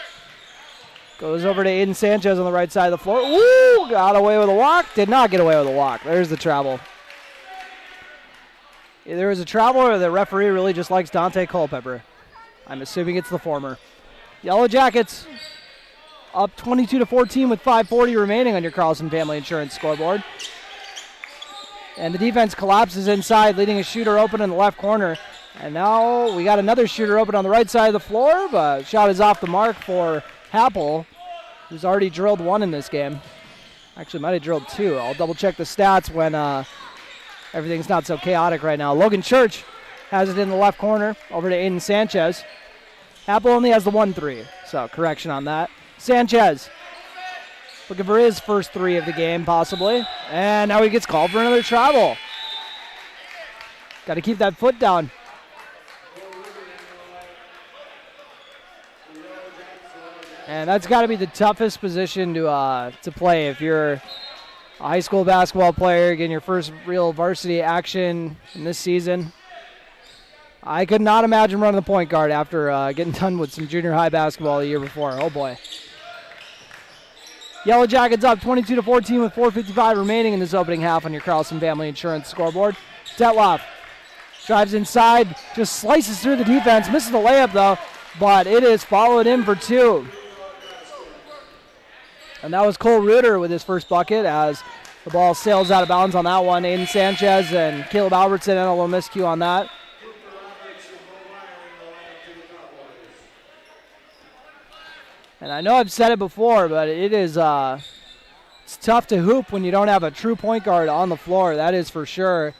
Goes over to Aiden Sanchez on the right side of the floor. Woo! Got away with a walk. Did not get away with a walk. There's the travel. Either it was a travel or the referee really just likes Dante Culpepper. I'm assuming it's the former. Yellow Jackets up 22-14 with 5:40 remaining on your Carlson Family Insurance scoreboard. And the defense collapses inside, leaving a shooter open in the left corner. And now we got another shooter open on the right side of the floor, but shot is off the mark for Happel, who's already drilled 1 in this game. Actually, might have drilled 2. I'll double check the stats when everything's not so chaotic right now. Logan Church has it in the left corner, over to Aiden Sanchez. Happel only has the 1-3, so correction on that. Sanchez looking for his first 3 of the game, possibly. And now he gets called for another travel. Got to keep that foot down. And that's got to be the toughest position to play if you're a high school basketball player, getting your first real varsity action in this season. I could not imagine running the point guard after getting done with some junior high basketball the year before. Oh, boy. Yellow Jackets up 22-14 with 4:55 remaining in this opening half on your Carlson Family Insurance scoreboard. Tetloff drives inside, just slices through the defense, misses the layup, though, but it is followed in for 2. And that was Cole Reuter with his first bucket as the ball sails out of bounds on that one. Aiden Sanchez and Caleb Albertson and a little miscue on that. And I know I've said it before, but it is it's tough to hoop when you don't have a true point guard on the floor. That is for sure.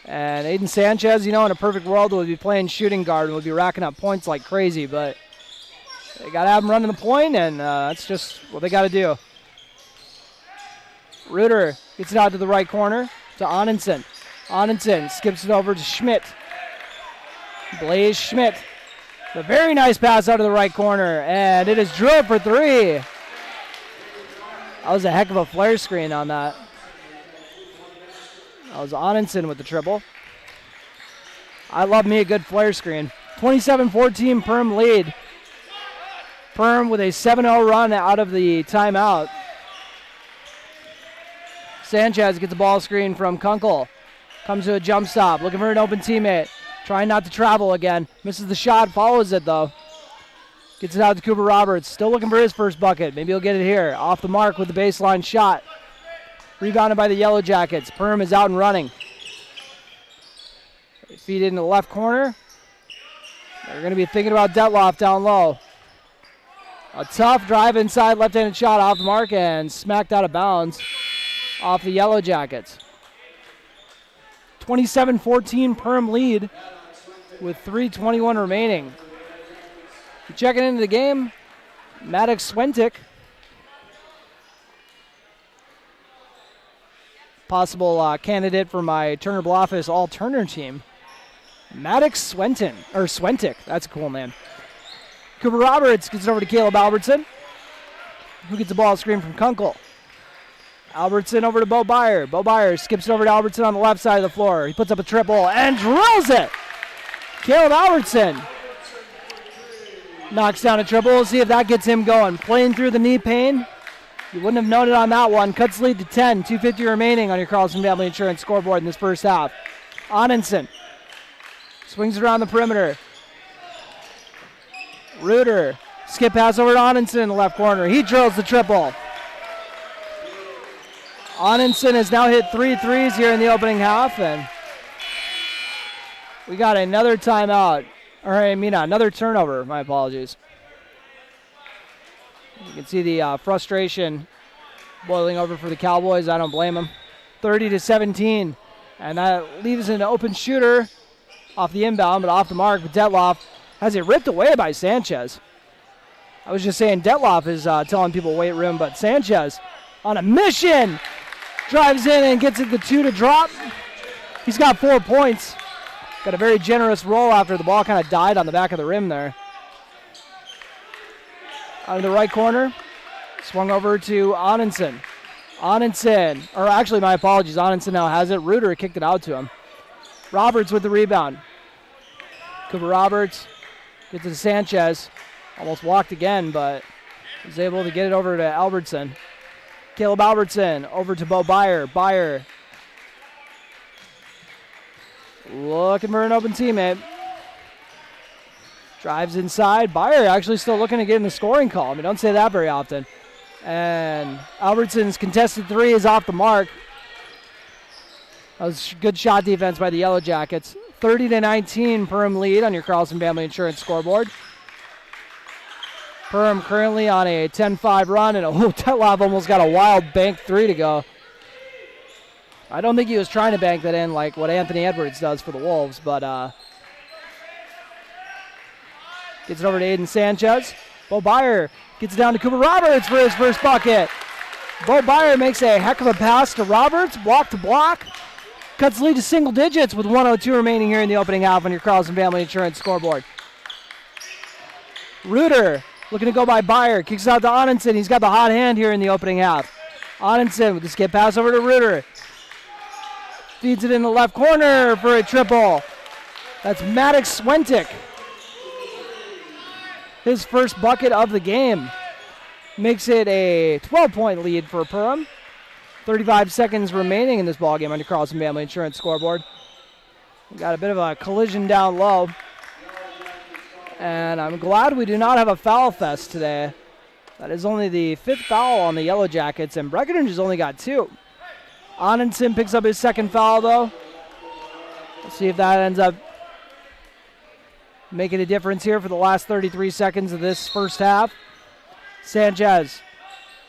And Aiden Sanchez, in a perfect world, would be playing shooting guard and would be racking up points like crazy, but they got to have him running the point, and that's just what they got to do. Reuter gets it out to the right corner to Onenson. Onenson skips it over to Schmidt. Blaze Schmidt. A very nice pass out of the right corner, and it is drilled for 3. That was a heck of a flare screen on that. That was Onenson with the triple. I love me a good flare screen. 27-14 Perham lead. Perham with a 7-0 run out of the timeout. Sanchez gets a ball screen from Kunkel. Comes to a jump stop, looking for an open teammate. Trying not to travel again. Misses the shot, follows it though. Gets it out to Cooper Roberts. Still looking for his first bucket. Maybe he'll get it here. Off the mark with the baseline shot. Rebounded by the Yellow Jackets. Perham is out and running. They feed it in the left corner. They're going to be thinking about Detloff down low. A tough drive inside, left-handed shot off the mark and smacked out of bounds off the Yellow Jackets. 27-14 Perham lead with 3:21 remaining. Checking into the game, Maddox Swentic possible candidate for my Turner Bluffus all-Turner team. Maddox Swentic. That's a cool name. Cooper Roberts gets it over to Caleb Albertson, who gets the ball screen from Kunkel. Albertson over to Bo Byer. Bo Byer skips it over to Albertson on the left side of the floor. He puts up a triple and drills it. Caleb Albertson knocks down a triple. We'll see if that gets him going. Playing through the knee pain. You wouldn't have known it on that one. Cuts lead to 10. 2:50 remaining on your Carlson Family Insurance scoreboard in this first half. Anundson swings it around the perimeter. Reuter. Skip pass over to Anundson in the left corner. He drills the triple. Anundson has now hit 3 threes here in the opening half, and we got another timeout. Another turnover. My apologies. You can see the frustration boiling over for the Cowboys. I don't blame them. 30-17, and that leaves an open shooter off the inbound, but off the mark. But Detloff has it ripped away by Sanchez. I was just saying Detloff is telling people weight room, but Sanchez on a mission drives in and gets it the 2 to drop. He's got 4 points. Got a very generous roll after the ball kind of died on the back of the rim there. Out of the right corner, swung over to Anundson. My apologies, Anundson now has it. Reuter kicked it out to him. Roberts with the rebound. Cooper Roberts gets it to Sanchez. Almost walked again, but was able to get it over to Albertson. Caleb Albertson over to Bo Byer. Byer looking for an open teammate. Drives inside. Byer actually still looking to get in the scoring column. You don't say that very often. And Albertson's contested 3 is off the mark. That was good shot defense by the Yellow Jackets. 30-19 Perham lead on your Carlson Family Insurance scoreboard. Perham currently on a 10-5 run, and Tetlov almost got a wild bank 3 to go. I don't think he was trying to bank that in like what Anthony Edwards does for the Wolves, but gets it over to Aiden Sanchez. Bo Byer gets it down to Cooper Roberts for his first bucket. Bo Byer makes a heck of a pass to Roberts, block to block. Cuts lead to single digits with 1:02 remaining here in the opening half on your Carlson Family Insurance scoreboard. Reuter looking to go by Byer. Kicks it out to Anundson. He's got the hot hand here in the opening half. Anundson with the skip pass over to Reuter. Feeds it in the left corner for a triple. That's Maddox Swentic. His first bucket of the game. Makes it a 12-point lead for Perham. 35 seconds remaining in this ballgame on your Carlson Family Insurance scoreboard. We got a bit of a collision down low. And I'm glad we do not have a foul fest today. That is only the 5th foul on the Yellow Jackets, and Breckenridge has only got 2. Anundson picks up his second foul, though. Let's see if that ends up making a difference here for the last 33 seconds of this first half. Sanchez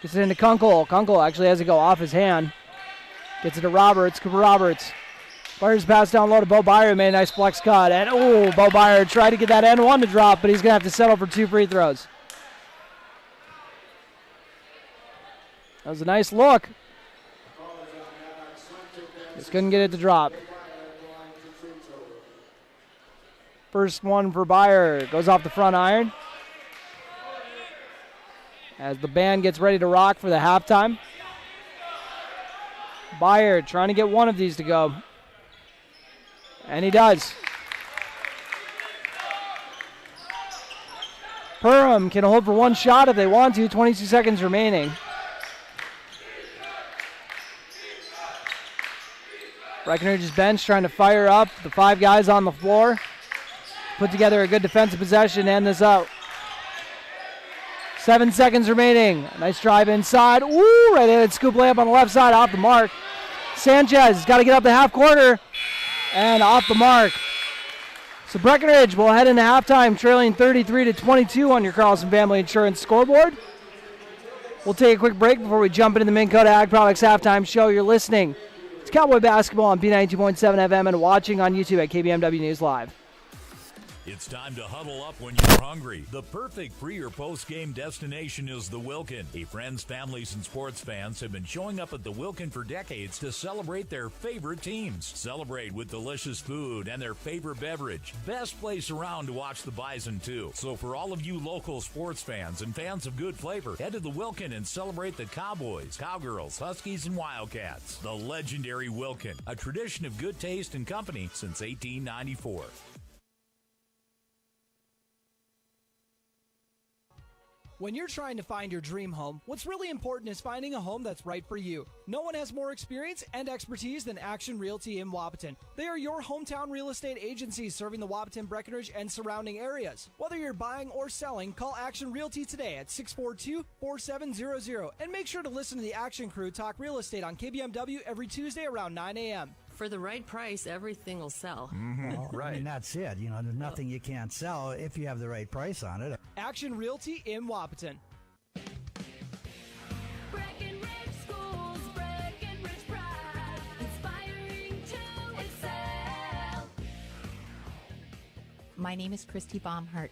gets it into Kunkel. Kunkel actually has to go off his hand. Gets it to Roberts. Cooper Roberts. Fires pass down low to Bo Byer. Made a nice flex cut. And, Bo Byer tried to get that N1 to drop, but he's going to have to settle for 2 free throws. That was a nice look. Just couldn't get it to drop. First one for Byer. Goes off the front iron. As the band gets ready to rock for the halftime. Byer trying to get one of these to go. And he does. Perham can hold for one shot if they want to. 22 seconds remaining. Breckenridge's bench trying to fire up the 5 guys on the floor. Put together a good defensive possession to end this out. 7 seconds remaining. A nice drive inside. Right-handed scoop layup on the left side off the mark. Sanchez got to get up the half corner. And off the mark. So Breckenridge will head into halftime trailing 33-22 on your Carlson Family Insurance scoreboard. We'll take a quick break before we jump into the Minn Kota Ag Products halftime show. You're listening. It's Cowboy Basketball on B92.7 FM and watching on YouTube at KBMW News Live. It's time to huddle up when you're hungry. The perfect pre- or post-game destination is the Wilkin. Friends, families, and sports fans have been showing up at the Wilkin for decades to celebrate their favorite teams. Celebrate with delicious food and their favorite beverage. Best place around to watch the Bison, too. So for all of you local sports fans and fans of good flavor, head to the Wilkin and celebrate the Cowboys, Cowgirls, Huskies, and Wildcats. The legendary Wilkin, a tradition of good taste and company since 1894. When you're trying to find your dream home, what's really important is finding a home that's right for you. No one has more experience and expertise than Action Realty in Wapaton. They are your hometown real estate agency serving the Wapaton, Breckenridge, and surrounding areas. Whether you're buying or selling, call Action Realty today at 642-4700 and make sure to listen to the Action Crew talk real estate on KBMW every Tuesday around 9 a.m. For the right price, everything will sell. Well, Right. I mean, that's it. There's nothing you can't sell if you have the right price on it. Action Realty in Wapaton. Breckenridge Schools, Breckenridge pride, inspiring to excel. My name is Christy Baumhart.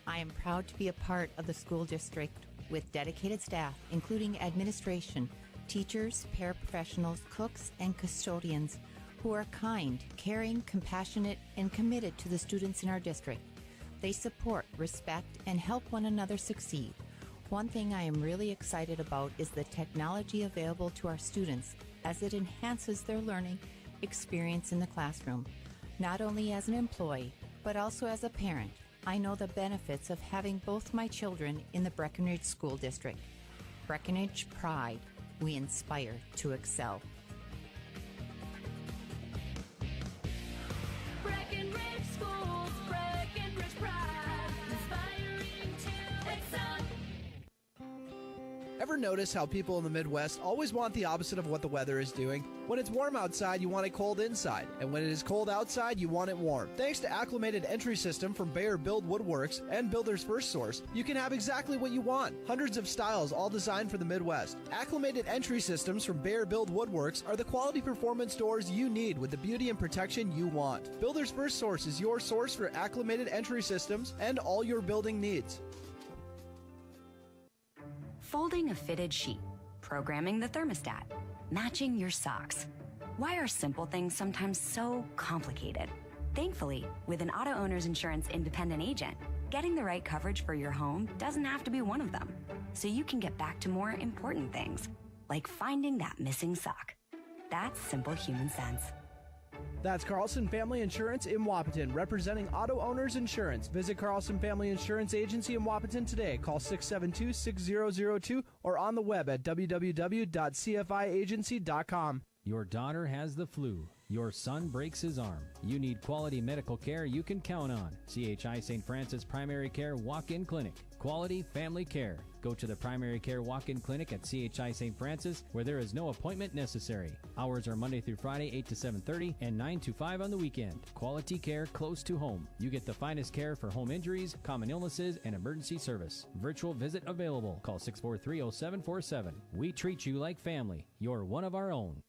I am proud to be a part of the school district with dedicated staff, including administration, teachers, paraprofessionals, cooks, and custodians who are kind, caring, compassionate, and committed to the students in our district. They support, respect, and help one another succeed. One thing I am really excited about is the technology available to our students as it enhances their learning experience in the classroom. Not only as an employee, but also as a parent, I know the benefits of having both my children in the Breckenridge School District. Breckenridge Pride. We inspire to excel. Breckenridge Schools, Breckenridge pride, inspiring to excel. Ever notice how people in the Midwest always want the opposite of what the weather is doing? When it's warm outside, you want it cold inside. And when it is cold outside, you want it warm. Thanks to Acclimated Entry System from Bayer Build Woodworks and Builder's First Source, you can have exactly what you want. Hundreds of styles, all designed for the Midwest. Acclimated Entry Systems from Bayer Build Woodworks are the quality performance doors you need with the beauty and protection you want. Builder's First Source is your source for acclimated entry systems and all your building needs. Folding a fitted sheet, programming the thermostat, matching your socks. Why are simple things sometimes so complicated? Thankfully, with an auto owner's insurance independent agent, getting the right coverage for your home doesn't have to be one of them. So you can get back to more important things, like finding that missing sock. That's simple human sense. That's Carlson Family Insurance in Wapaton, representing auto owners insurance. Visit Carlson Family Insurance Agency in Wapaton today. Call 672-6002 or on the web at www.cfiagency.com. Your daughter has the flu. Your son breaks his arm. You need quality medical care you can count on. CHI St. Francis Primary Care Walk-In Clinic. Quality family care. Go to the Primary Care Walk-In Clinic at CHI St. Francis, where there is no appointment necessary. Hours are Monday through Friday, 8 to 7:30 and 9 to 5 on the weekend. Quality care close to home. You get the finest care for home injuries, common illnesses, and emergency service. Virtual visit available. Call 643-0747. We treat you like family. You're one of our own.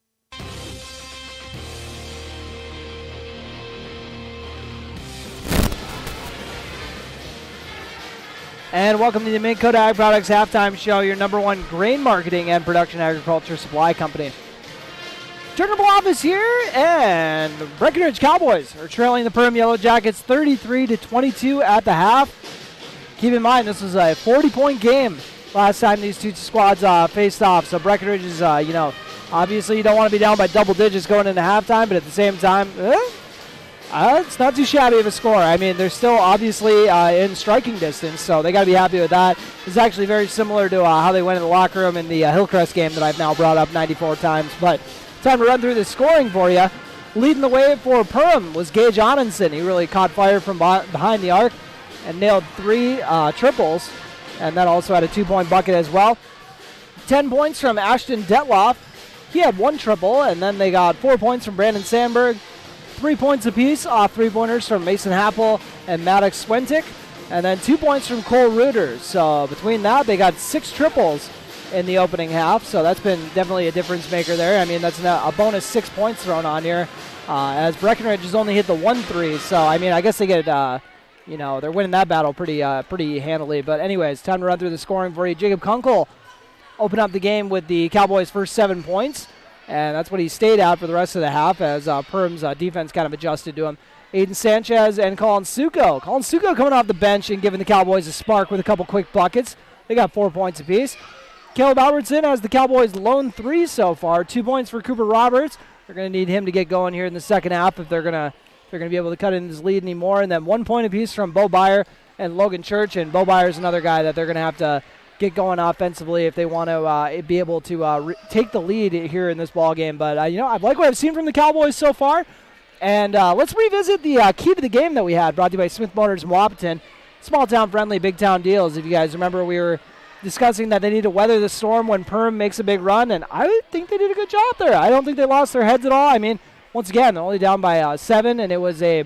And welcome to the Minn Kota Ag Products Halftime Show, your number one grain marketing and production agriculture supply company. Turner Bluff is here, and Breckenridge Cowboys are trailing the Perham Yellow Jackets 33-22 at the half. Keep in mind, this was a 40-point game last time these two squads faced off. So Breckenridge is, obviously you don't want to be down by double digits going into halftime, but at the same time, it's not too shabby of a score. I mean, they're still obviously in striking distance, so they got to be happy with that. It's actually very similar to how they went in the locker room in the Hillcrest game that I've now brought up 94 times. But time to run through the scoring for you. Leading the way for Perham was Gage Onenson. He really caught fire from behind the arc and nailed 3 triples, and then also had a 2-point bucket as well. 10 points from Ashton Detloff. He had 1 triple, and then they got 4 points from Brandon Sandberg. 3 points apiece off 3-pointers from Mason Happel and Maddox Swentick, and then 2 points from Cole Reuters. So between that, they got 6 triples in the opening half, so that's been definitely a difference maker there. I mean, that's a bonus 6 points thrown on here, as Breckenridge has only hit the 1 3. So, I mean, I guess they get they're winning that battle pretty handily. But anyways, time to run through the scoring for you. Jacob Kunkel opened up the game with the Cowboys' first 7 points, and that's what he stayed at for the rest of the half as Perham's defense kind of adjusted to him. Aiden Sanchez and Colin Suko. Colin Suko coming off the bench and giving the Cowboys a spark with a couple quick buckets. They got 4 points apiece. Caleb Albertson has the Cowboys' lone 3 so far. 2 points for Cooper Roberts. They're going to need him to get going here in the second half if they're going to be able to cut in his lead anymore. And then 1 point apiece from Bo Byer and Logan Church. And Bo Byer's another guy that they're going to have to get going offensively if they want to be able to take the lead here in this ball game. But, I like what I've seen from the Cowboys so far. And let's revisit the key to the game that we had, brought to you by Smith Motors in Wapaton. Small town friendly, big town deals. If you guys remember, we were discussing that they need to weather the storm when Perham makes a big run, and I think they did a good job there. I don't think they lost their heads at all. I mean, once again, they're only down by 7, and it was a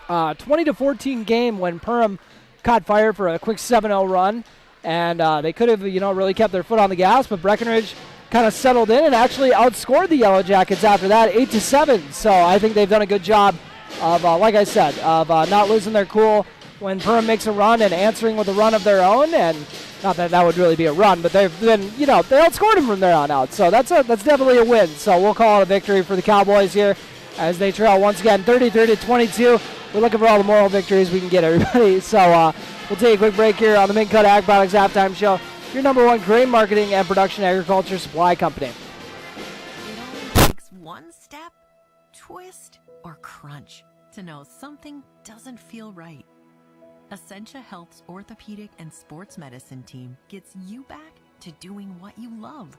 20-14 game when Perham caught fire for a quick 7-0 run, and they could have, really kept their foot on the gas, but Breckenridge kind of settled in and actually outscored the Yellow Jackets after that, 8-7. So I think they've done a good job of, like I said, of not losing their cool when Perham makes a run and answering with a run of their own. And not that that would really be a run, but they've been, they outscored them from there on out. So that's definitely a win. So we'll call it a victory for the Cowboys here as they trail once again 33-22. We're looking for all the moral victories we can get, everybody. So we'll take a quick break here on the Mink Cut Ag Products Halftime Show. Your number one grain marketing and production agriculture supply company. It only takes one step, twist, or crunch to know something doesn't feel right. Essentia Health's orthopedic and sports medicine team gets you back to doing what you love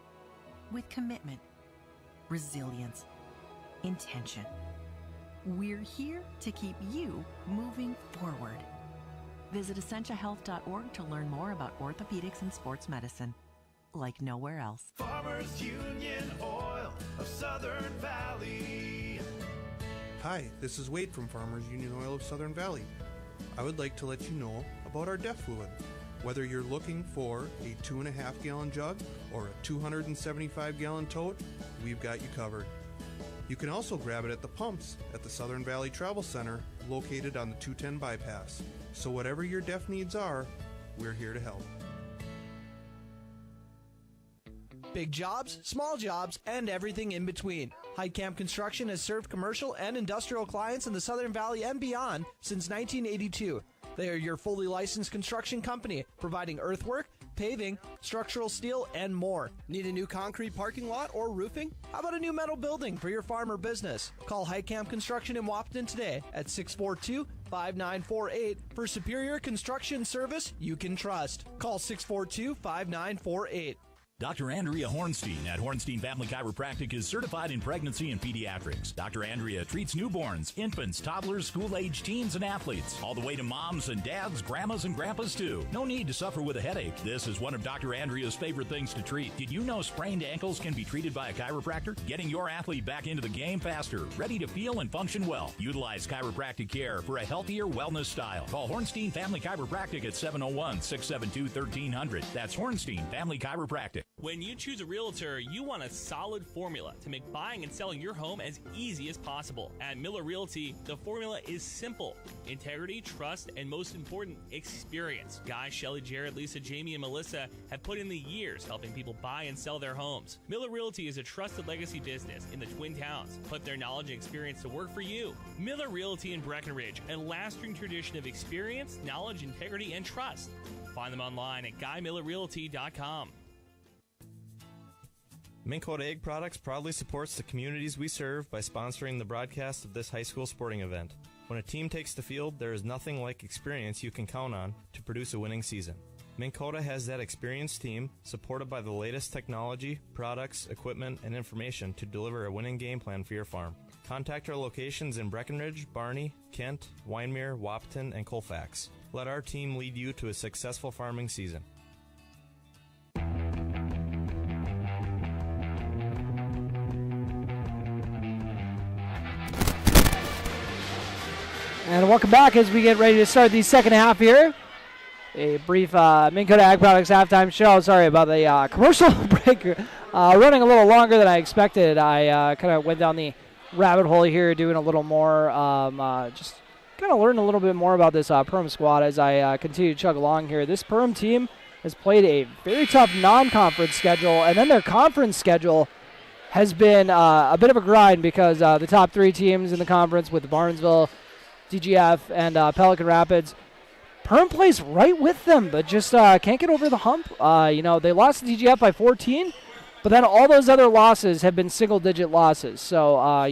with commitment, resilience, intention. We're here to keep you moving forward. Visit essentiahealth.org to learn more about orthopedics and sports medicine, like nowhere else. Farmers Union Oil of Southern Valley. Hi, this is Wade from Farmers Union Oil of Southern Valley. I would like to let you know about our DEF fluid. Whether you're looking for a 2.5 gallon jug or a 275 gallon tote, we've got you covered. You can also grab it at the pumps at the Southern Valley Travel Center located on the 210 bypass. So whatever your DEF needs are, we're here to help. Big jobs, small jobs, and everything in between. Heitkamp Construction has served commercial and industrial clients in the Southern Valley and beyond since 1982. They are your fully licensed construction company, providing earthwork, paving, structural steel, and more. Need a new concrete parking lot or roofing? How about a new metal building for your farm or business? Call Heitkamp Construction in Wapaton today at 642-5948 for superior construction service you can trust. Call 642-5948. Dr. Andrea Hornstein at Hornstein Family Chiropractic is certified in pregnancy and pediatrics. Dr. Andrea treats newborns, infants, toddlers, school-age teens, and athletes, all the way to moms and dads, grandmas and grandpas too. No need to suffer with a headache. This is one of Dr. Andrea's favorite things to treat. Did you know sprained ankles can be treated by a chiropractor? Getting your athlete back into the game faster, ready to feel and function well. Utilize chiropractic care for a healthier wellness style. Call Hornstein Family Chiropractic at 701-672-1300. That's Hornstein Family Chiropractic. When you choose a realtor, you want a solid formula to make buying and selling your home as easy as possible. At Miller Realty, the formula is simple: integrity, trust, and most important, experience. Guy, Shelley, Jared, Lisa, Jamie, and Melissa have put in the years helping people buy and sell their homes. Miller Realty is a trusted legacy business in the Twin Towns. Put their knowledge and experience to work for you. Miller Realty in Breckenridge, a lasting tradition of experience, knowledge, integrity, and trust. Find them online at GuyMillerRealty.com. Mink Cut Ag Products proudly supports the communities we serve by sponsoring the broadcast of this high school sporting event. When a team takes the field, there is nothing like experience you can count on to produce a winning season. Mink Cut has that experienced team, supported by the latest technology, products, equipment, and information to deliver a winning game plan for your farm. Contact our locations in Breckenridge, Barney, Kent, Wyndmere, Wapaton, and Colfax. Let our team lead you to a successful farming season. And welcome back as we get ready to start the second half here. A brief Mink Cut Ag Products halftime show. Sorry about the commercial break. Running a little longer than I expected. I kind of went down the rabbit hole here doing a little more just kind of learn a little bit more about this Perham squad as I continue to chug along here. This Perham team has played a very tough non-conference schedule, and then their conference schedule has been a bit of a grind because the top 3 teams in the conference with Barnesville, DGF, and Pelican Rapids, Perham plays right with them, but just can't get over the hump. They lost to DGF by 14, but then all those other losses have been single-digit losses. So,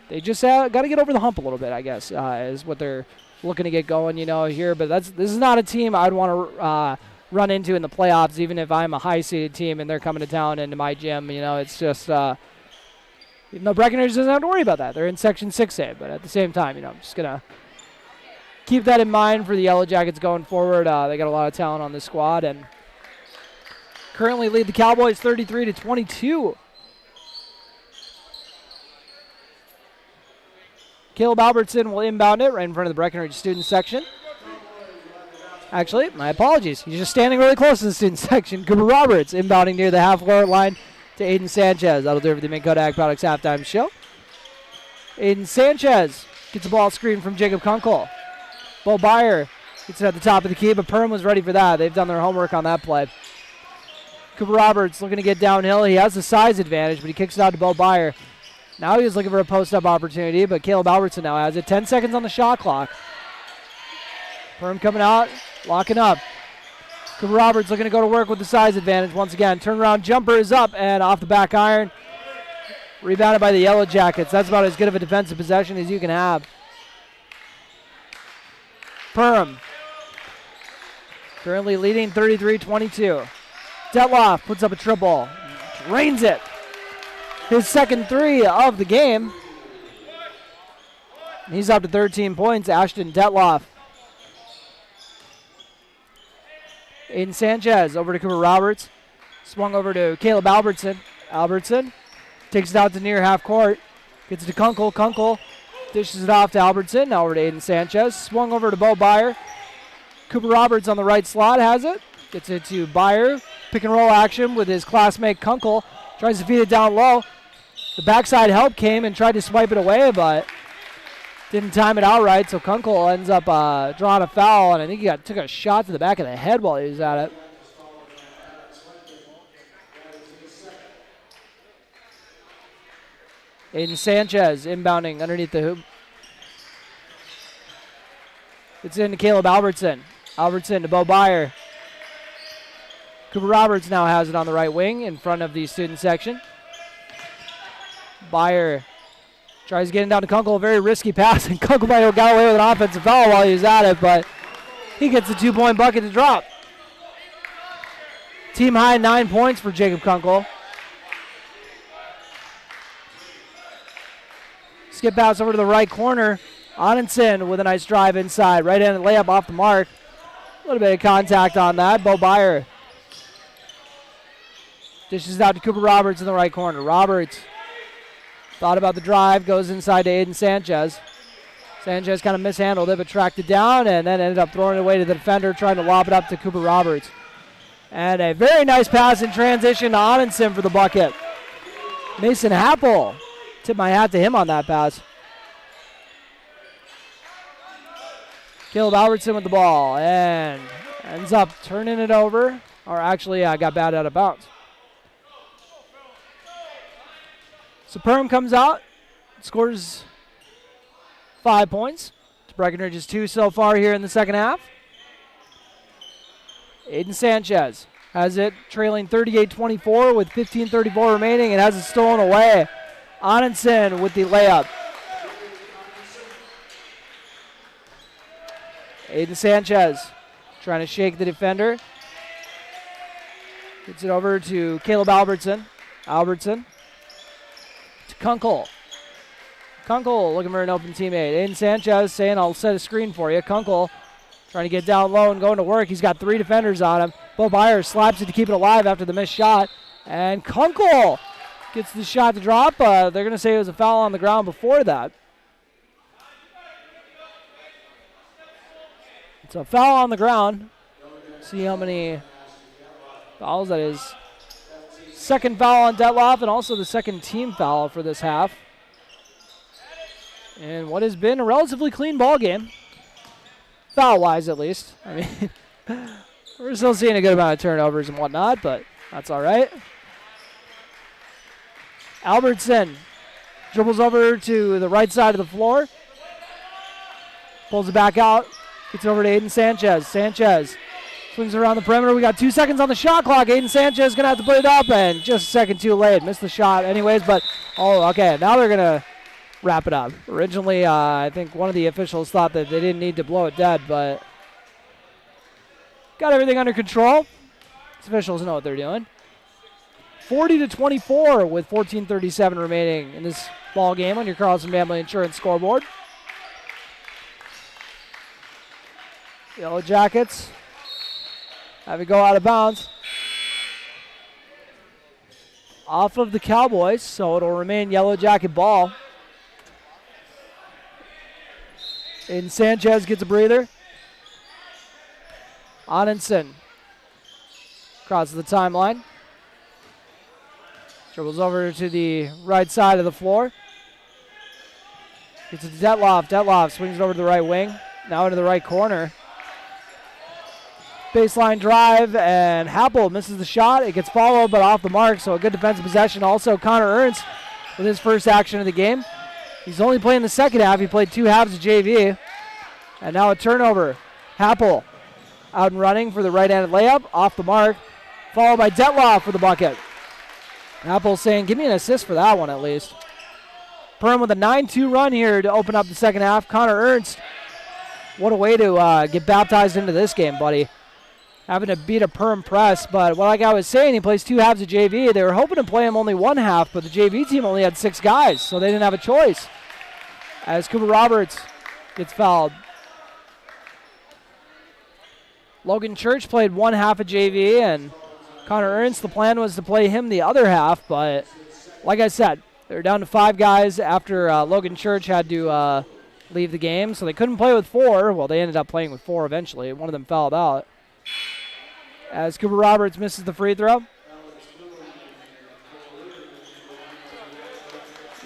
they just got to get over the hump a little bit, I guess, is what they're looking to get going, here. But this is not a team I'd want to run into in the playoffs, even if I'm a high-seeded team and they're coming to town into my gym. It's just, even though Breckenridge doesn't have to worry about that. They're in Section 6A, but at the same time, I'm just going to keep that in mind for the Yellow Jackets going forward. They got a lot of talent on this squad and currently lead the Cowboys 33-22. Caleb Albertson will inbound it right in front of the Breckenridge student section. Actually, my apologies. He's just standing really close to the student section. Cooper Roberts inbounding near the half-court line to Aiden Sanchez. That'll do it for the Minn Kota Ag Products halftime show. Aiden Sanchez gets the ball screen from Jacob Kunkel. Bo Byer gets it at the top of the key, but Perham was ready for that. They've done their homework on that play. Cooper Roberts looking to get downhill. He has the size advantage, but he kicks it out to Bo Byer. Now he was looking for a post-up opportunity, but Caleb Albertson now has it. 10 seconds on the shot clock. Perham coming out, locking up. Cooper Roberts looking to go to work with the size advantage once again. Turnaround jumper is up and off the back iron. Rebounded by the Yellow Jackets. That's about as good of a defensive possession as you can have. Perham currently leading 33-22. Detloff puts up a triple. Drains it. His second 3 of the game. He's up to 13 points. Ashton Detloff. Aiden Sanchez over to Cooper Roberts. Swung over to Caleb Albertson. Albertson takes it out to near half court. Gets it to Kunkel. Kunkel dishes it off to Albertson. Now over to Aiden Sanchez. Swung over to Bo Byer. Cooper Roberts on the right slot has it. Gets it to Byer. Pick and roll action with his classmate Kunkel. Tries to feed it down low. The backside help came and tried to swipe it away, but didn't time it out right, so Kunkel ends up drawing a foul, and I think he took a shot to the back of the head while he was at it. Aiden Sanchez inbounding underneath the hoop. It's into Caleb Albertson. Albertson to Bo Byer. Cooper Roberts now has it on the right wing in front of the student section. Byer tries getting down to Kunkel, a very risky pass, and Kunkel might have got away with an offensive foul while he was at it, but he gets a 2-point bucket to drop. Team high 9 points for Jacob Kunkel. Skip pass over to the right corner. Onenson with a nice drive inside. Right-handed layup off the mark. A little bit of contact on that. Bo Byer dishes out to Cooper Roberts in the right corner. Roberts thought about the drive, goes inside to Aiden Sanchez. Sanchez kind of mishandled it, but tracked it down and then ended up throwing it away to the defender, trying to lob it up to Cooper Roberts. And a very nice pass in transition to Onenson for the bucket. Mason Happel. Tip my hat to him on that pass. Caleb Albertson with the ball and ends up turning it over. Or actually, got batted out of bounds. So Perham comes out, scores 5 points. Breckenridge's 2 so far here in the second half. Aiden Sanchez has it trailing 38-24 with 15:34 remaining and has it stolen away. Onenson with the layup. Aiden Sanchez trying to shake the defender. Gets it over to Caleb Albertson. Albertson to Kunkel. Kunkel looking for an open teammate. Aiden Sanchez saying, I'll set a screen for you. Kunkel trying to get down low and going to work. He's got 3 defenders on him. Bo Byer slaps it to keep it alive after the missed shot. And Kunkel gets the shot to drop. They're going to say it was a foul on the ground before that. It's a foul on the ground. See how many fouls that is. Second foul on Detloff and also the second team foul for this half. in what has been a relatively clean ball game. Foul-wise, at least. I mean, we're still seeing a good amount of turnovers and whatnot, but that's all right. Albertson dribbles over to the right side of the floor. Pulls it back out. Gets it over to Aiden Sanchez. Sanchez swings around the perimeter. We got 2 seconds on the shot clock. Aiden Sanchez is going to have to put it up, and just a second too late. Missed the shot anyways, but, okay. Now they're going to wrap it up. Originally, I think one of the officials thought that they didn't need to blow it dead, but got everything under control. These officials know what they're doing. 40-24 with 14:37 remaining in this ball game on your Carlson Family Insurance scoreboard. Yellow Jackets have it go out of bounds. Off of the Cowboys, so it'll remain Yellow Jacket ball. And Sanchez gets a breather. Anundsen crosses the timeline. Dribbles over to the right side of the floor. Gets it to Detloff. Detloff swings it over to the right wing. Now into the right corner. Baseline drive, and Happel misses the shot. It gets followed, but off the mark, so a good defensive possession. Also, Connor Ernst with his first action of the game. He's only playing the second half. He played 2 halves of JV. And now a turnover. Happel out and running for the right-handed layup. Off the mark. Followed by Detloff for the bucket. Happel saying, give me an assist for that one at least. Perham with a 9-2 run here to open up the second half. Connor Ernst, what a way to get baptized into this game, buddy. Having to beat a Perham press, but like I was saying, he plays 2 halves of JV. They were hoping to play him only 1 half, but the JV team only had 6 guys, so they didn't have a choice. As Cooper Roberts gets fouled. Logan Church played 1 half of JV, and Connor Ernst, the plan was to play him the other half, but like I said, they're down to 5 guys after Logan Church had to leave the game, so they couldn't play with 4. Well, they ended up playing with 4 eventually. One of them fouled out. As Cooper Roberts misses the free throw.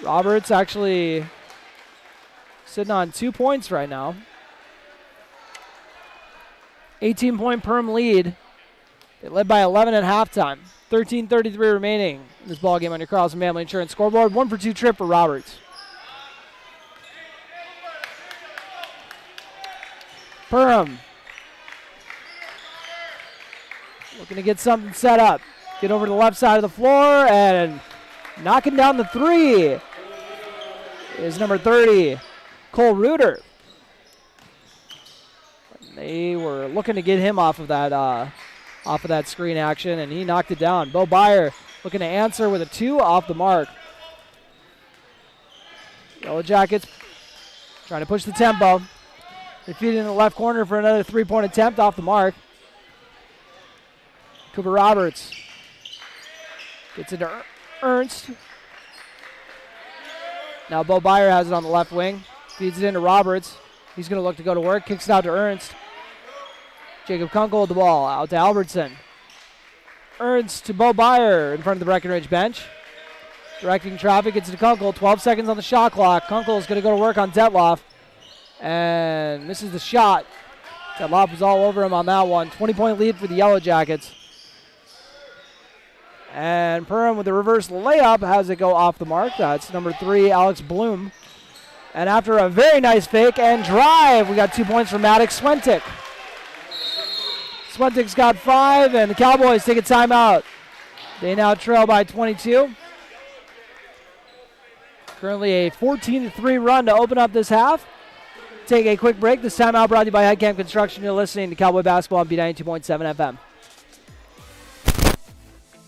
Roberts actually sitting on 2 points right now. 18-point Perm lead. They led by 11 at halftime. 13:33 remaining in this ballgame on your Carlson Family Insurance scoreboard. 1 for 2 trip for Roberts. Perham looking to get something set up. Get over to the left side of the floor, and knocking down the 3 is number 30, Cole Reuter. They were looking to get him off of that screen action, and he knocked it down. Bo Byer looking to answer with a 2 off the mark. Yellow Jackets trying to push the tempo. They feed it in the left corner for another 3-point attempt off the mark. Cooper Roberts gets into Ernst. Now Bo Byer has it on the left wing. Feeds it into Roberts. He's going to look to go to work. Kicks it out to Ernst. Jacob Kunkel with the ball. Out to Albertson. Ernst to Bo Byer in front of the Breckenridge bench. Directing traffic. Gets to Kunkel. 12 seconds on the shot clock. Kunkel is going to go to work on Detloff. And misses the shot. Detloff was all over him on that one. 20-point lead for the Yellow Jackets. And Perham with the reverse layup has it go off the mark. That's number 3, Alex Bloom. And after a very nice fake and drive, we got 2 points from Maddox Swentic. Swentic's got 5, and the Cowboys take a timeout. They now trail by 22. Currently a 14-3 run to open up this half. Take a quick break. This timeout brought to you by Headcamp Construction. You're listening to Cowboy Basketball on B92.7 FM.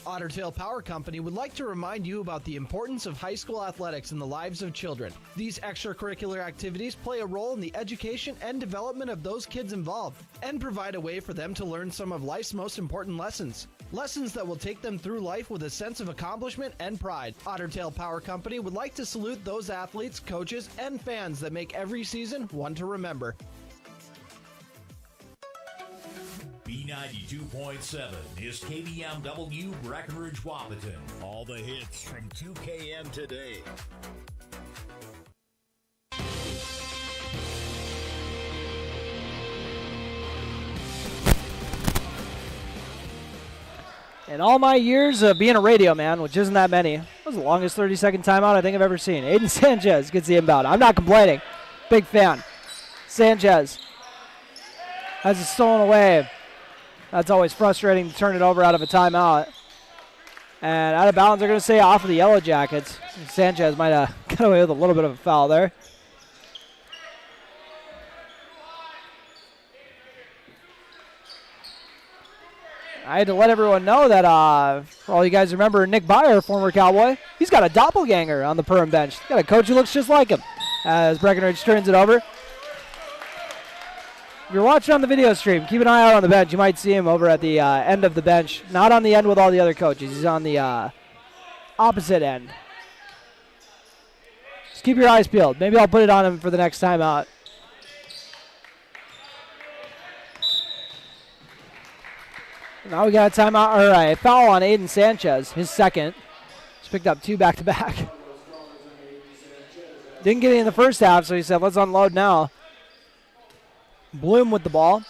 Otter Tail Power Company would like to remind you about the importance of high school athletics in the lives of children. These extracurricular activities play a role in the education and development of those kids involved and provide a way for them to learn some of life's most important lessons. Lessons that will take them through life with a sense of accomplishment and pride. Otter Tail Power Company would like to salute those athletes, coaches, and fans that make every season one to remember. B92.7 is KBMW Breckenridge Wahpeton. All the hits from 2KM today. In all my years of being a radio man, which isn't that many, that was the longest 30-second timeout I think I've ever seen. Aiden Sanchez gets the inbound. I'm not complaining. Big fan. Sanchez has it stolen away. That's always frustrating to turn it over out of a timeout. And out of bounds, they're going to say off of the Yellow Jackets. Sanchez might have got away with a little bit of a foul there. I had to let everyone know that, for all you guys remember, Nick Byer, former Cowboy, he's got a doppelganger on the Perham bench. He's got a coach who looks just like him as Breckenridge turns it over. If you're watching on the video stream, keep an eye out on the bench. You might see him over at the end of the bench. Not on the end with all the other coaches. He's on the opposite end. Just keep your eyes peeled. Maybe I'll put it on him for the next time out. Now we got a timeout, or a foul on Aiden Sanchez, his second. He's picked up 2 back-to-back. Didn't get it in the first half, so he said, let's unload now. Bloom with the ball.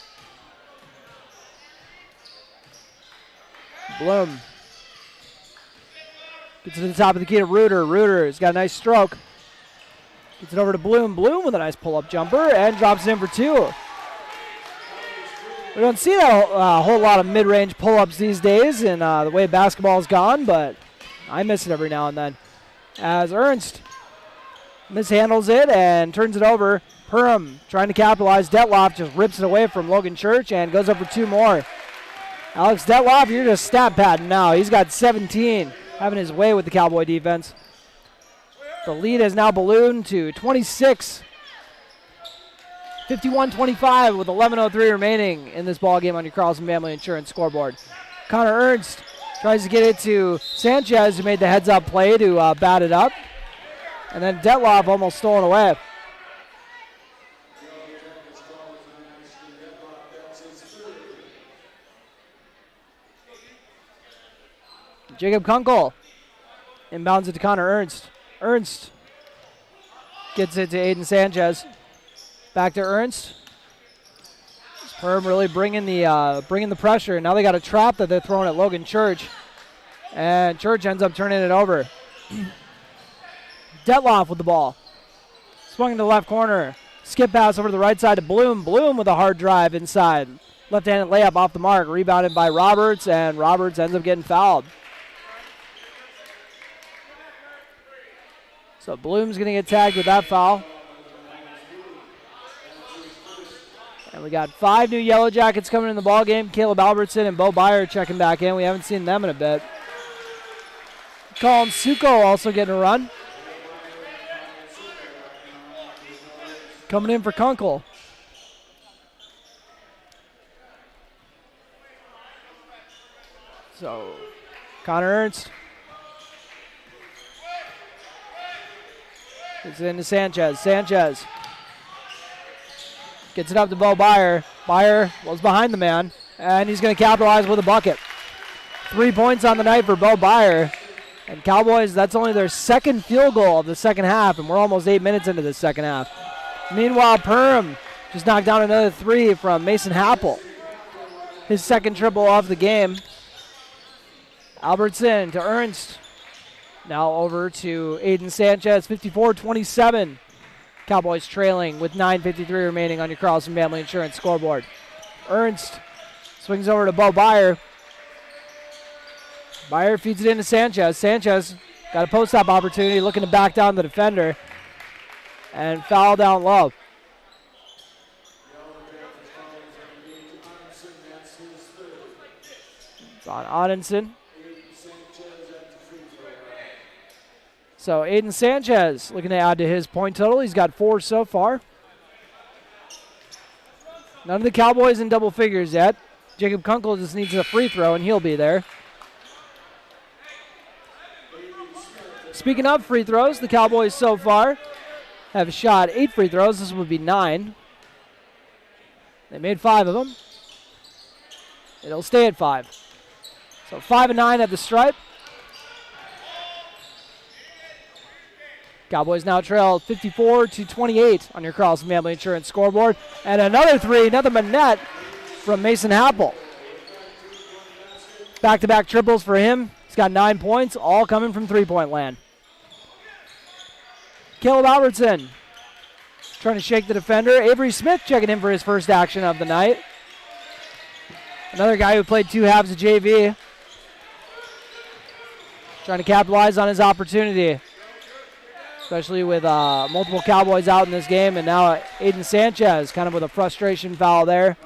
Bloom gets it to the top of the key to Reuter. Reuter's got a nice stroke. Gets it over to Bloom. Bloom with a nice pull-up jumper and drops it in for 2. We don't see a whole lot of mid-range pull-ups these days in the way basketball's gone, but I miss it every now and then. As Ernst mishandles it and turns it over. Perham trying to capitalize. Detloff just rips it away from Logan Church and goes up for 2 more. Alex Detloff, you're just stat padding now. He's got 17, having his way with the Cowboy defense. The lead has now ballooned to 26. 51-25 with 11:03 remaining in this ball game on your Carlson Family Insurance scoreboard. Connor Ernst tries to get it to Sanchez, who made the heads-up play to bat it up. And then Detloff almost stolen away. Jacob Kunkel inbounds it to Connor Ernst. Ernst gets it to Aiden Sanchez. Back to Ernst. Perham really bringing the pressure. Now they got a trap that they're throwing at Logan Church. And Church ends up turning it over. Detloff with the ball. Swung into the left corner. Skip pass over to the right side to Bloom. Bloom with a hard drive inside. Left-handed layup off the mark. Rebounded by Roberts, and Roberts ends up getting fouled. So Bloom's going to get tagged with that foul. And we got 5 new Yellow Jackets coming in the ball game. Caleb Albertson and Bo Byer checking back in. We haven't seen them in a bit. Colin Suko also getting a run. Coming in for Kunkel. So, Connor Ernst. It's into Sanchez. Sanchez gets it up to Bo Byer. Byer was behind the man, and he's going to capitalize with a bucket. 3 points on the night for Bo Byer. And Cowboys, that's only their second field goal of the second half, and we're almost 8 minutes into the second half. Meanwhile, Perham just knocked down another 3 from Mason Happel. His second triple of the game. Albertson to Ernst. Now over to Aiden Sanchez, 54-27. Cowboys trailing with 9:53 remaining on your Carlson Family Insurance scoreboard. Ernst swings over to Bo Byer. Byer feeds it into Sanchez. Sanchez got a post-up opportunity, looking to back down the defender. And foul down low. It's on Odinson. So Aiden Sanchez looking to add to his point total. He's got 4 so far. None of the Cowboys in double figures yet. Jacob Kunkel just needs a free throw, and he'll be there. Speaking of free throws, the Cowboys so far have shot 8 free throws. This would be 9. They made 5 of them. It'll stay at 5. So 5 and 9 at the stripe. Cowboys now trail 54-28 on your Carlson Family Insurance scoreboard. And another 3, another manette from Mason Happel. Back-to-back triples for him. He's got 9 points, all coming from three-point land. Caleb Albertson trying to shake the defender. Avery Smith checking in for his first action of the night. Another guy who played 2 halves of JV. Trying to capitalize on his opportunity, especially with multiple Cowboys out in this game. And now Aiden Sanchez kind of with a frustration foul there.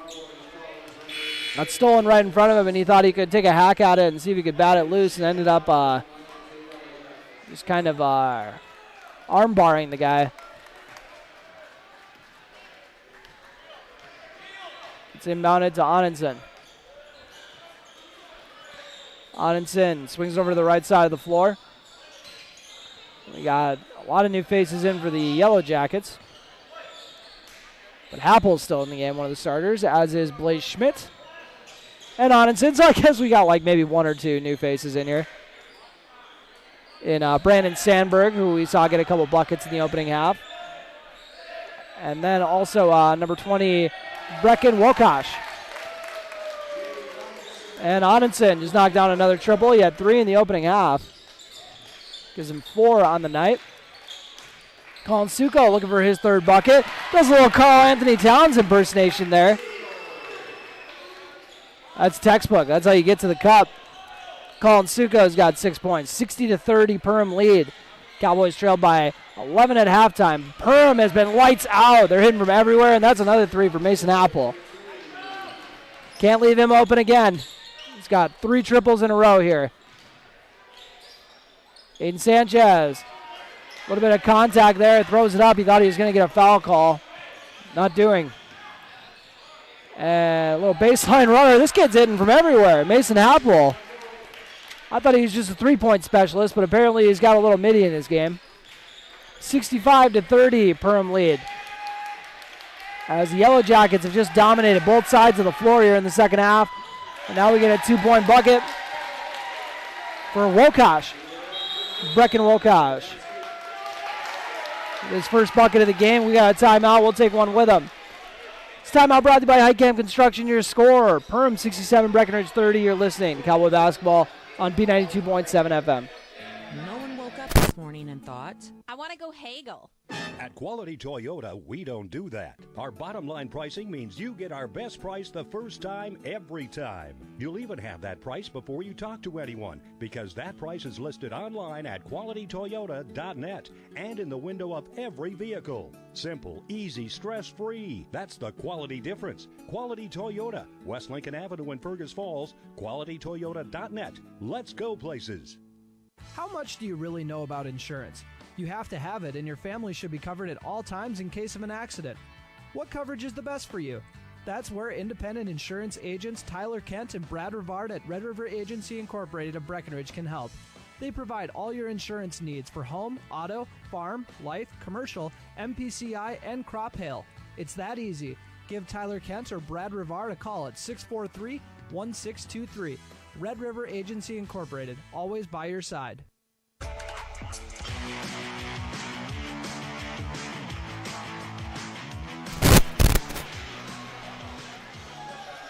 Got stolen right in front of him, and he thought he could take a hack at it and see if he could bat it loose, and ended up just kind of arm barring the guy. It's inbounded to Anundsen. Anundsen swings over to the right side of the floor. We got a lot of new faces in for the Yellow Jackets. But Happel's still in the game, one of the starters, as is Blaze Schmidt. And Anundsen, so I guess we got like maybe 1 or 2 new faces in here. In Brandon Sandberg, who we saw get a couple buckets in the opening half. And then also number 20, Brecken Wokash. And Anundsen just knocked down another triple. He had 3 in the opening half. Gives him 4 on the night. Colin Suko looking for his 3rd bucket. Does a little Karl Anthony Towns impersonation there. That's textbook. That's how you get to the cup. Colin Suko's got 6 points. 60-30 Perham lead. Cowboys trailed by 11 at halftime. Perham has been lights out. They're hitting from everywhere, and that's another 3 for Mason Apple. Can't leave him open again. He's got 3 triples in a row here. Aiden Sanchez. A little bit of contact there. Throws it up. He thought he was going to get a foul call. Not doing. And a little baseline runner. This kid's hitting from everywhere. Mason Apple. I thought he was just a 3-point specialist, but apparently he's got a little midi in his game. 65-30 Perham lead. As the Yellow Jackets have just dominated both sides of the floor here in the second half. And now we get a 2-point bucket for Wokash. Brecken Wokash. His first bucket of the game. We got a timeout. We'll take one with him. This timeout brought to you by Heitkamp Construction, your scorer. Perham 67, Breckenridge 30. You're listening to Cowboy Basketball on B92.7 FM. No one woke up this morning and thought, I want to go haggle. At Quality Toyota, we don't do that. Our bottom line pricing means you get our best price the first time, every time. You'll even have that price before you talk to anyone, because that price is listed online at qualitytoyota.net and in the window of every vehicle. Simple, easy, stress-free. That's the quality difference. Quality Toyota, West Lincoln Avenue in Fergus Falls, qualitytoyota.net. Let's go places. How much do you really know about insurance? You have to have it, and your family should be covered at all times in case of an accident. What coverage is the best for you? That's where independent insurance agents Tyler Kent and Brad Rivard at Red River Agency Incorporated of Breckenridge can help. They provide all your insurance needs for home, auto, farm, life, commercial, MPCI, and crop hail. It's that easy. Give Tyler Kent or Brad Rivard a call at 643-1623. Red River Agency Incorporated, always by your side.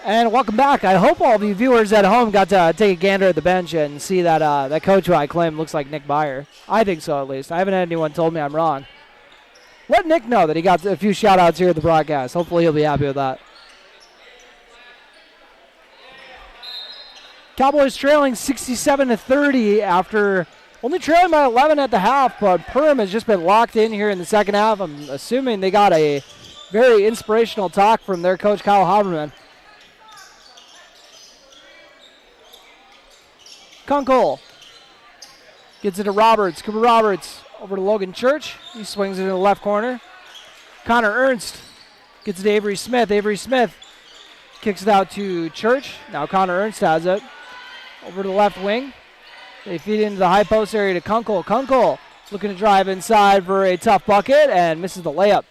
And welcome back. I hope all of you viewers at home got to take a gander at the bench and see that that coach who I claim looks like Nick Byer. I think so, at least. I haven't had anyone told me I'm wrong. Let Nick know that he got a few shout-outs here at the broadcast. Hopefully he'll be happy with that. Cowboys trailing 67-30 after only trailing by 11 at the half, but Perham has just been locked in here in the second half. I'm assuming they got a very inspirational talk from their coach, Kyle Haberman. Kunkel gets it to Roberts. Cooper Roberts over to Logan Church. He swings it in the left corner. Connor Ernst gets it to Avery Smith. Avery Smith kicks it out to Church. Now Connor Ernst has it. Over to the left wing. They feed into the high post area to Kunkel. Kunkel looking to drive inside for a tough bucket and misses the layup.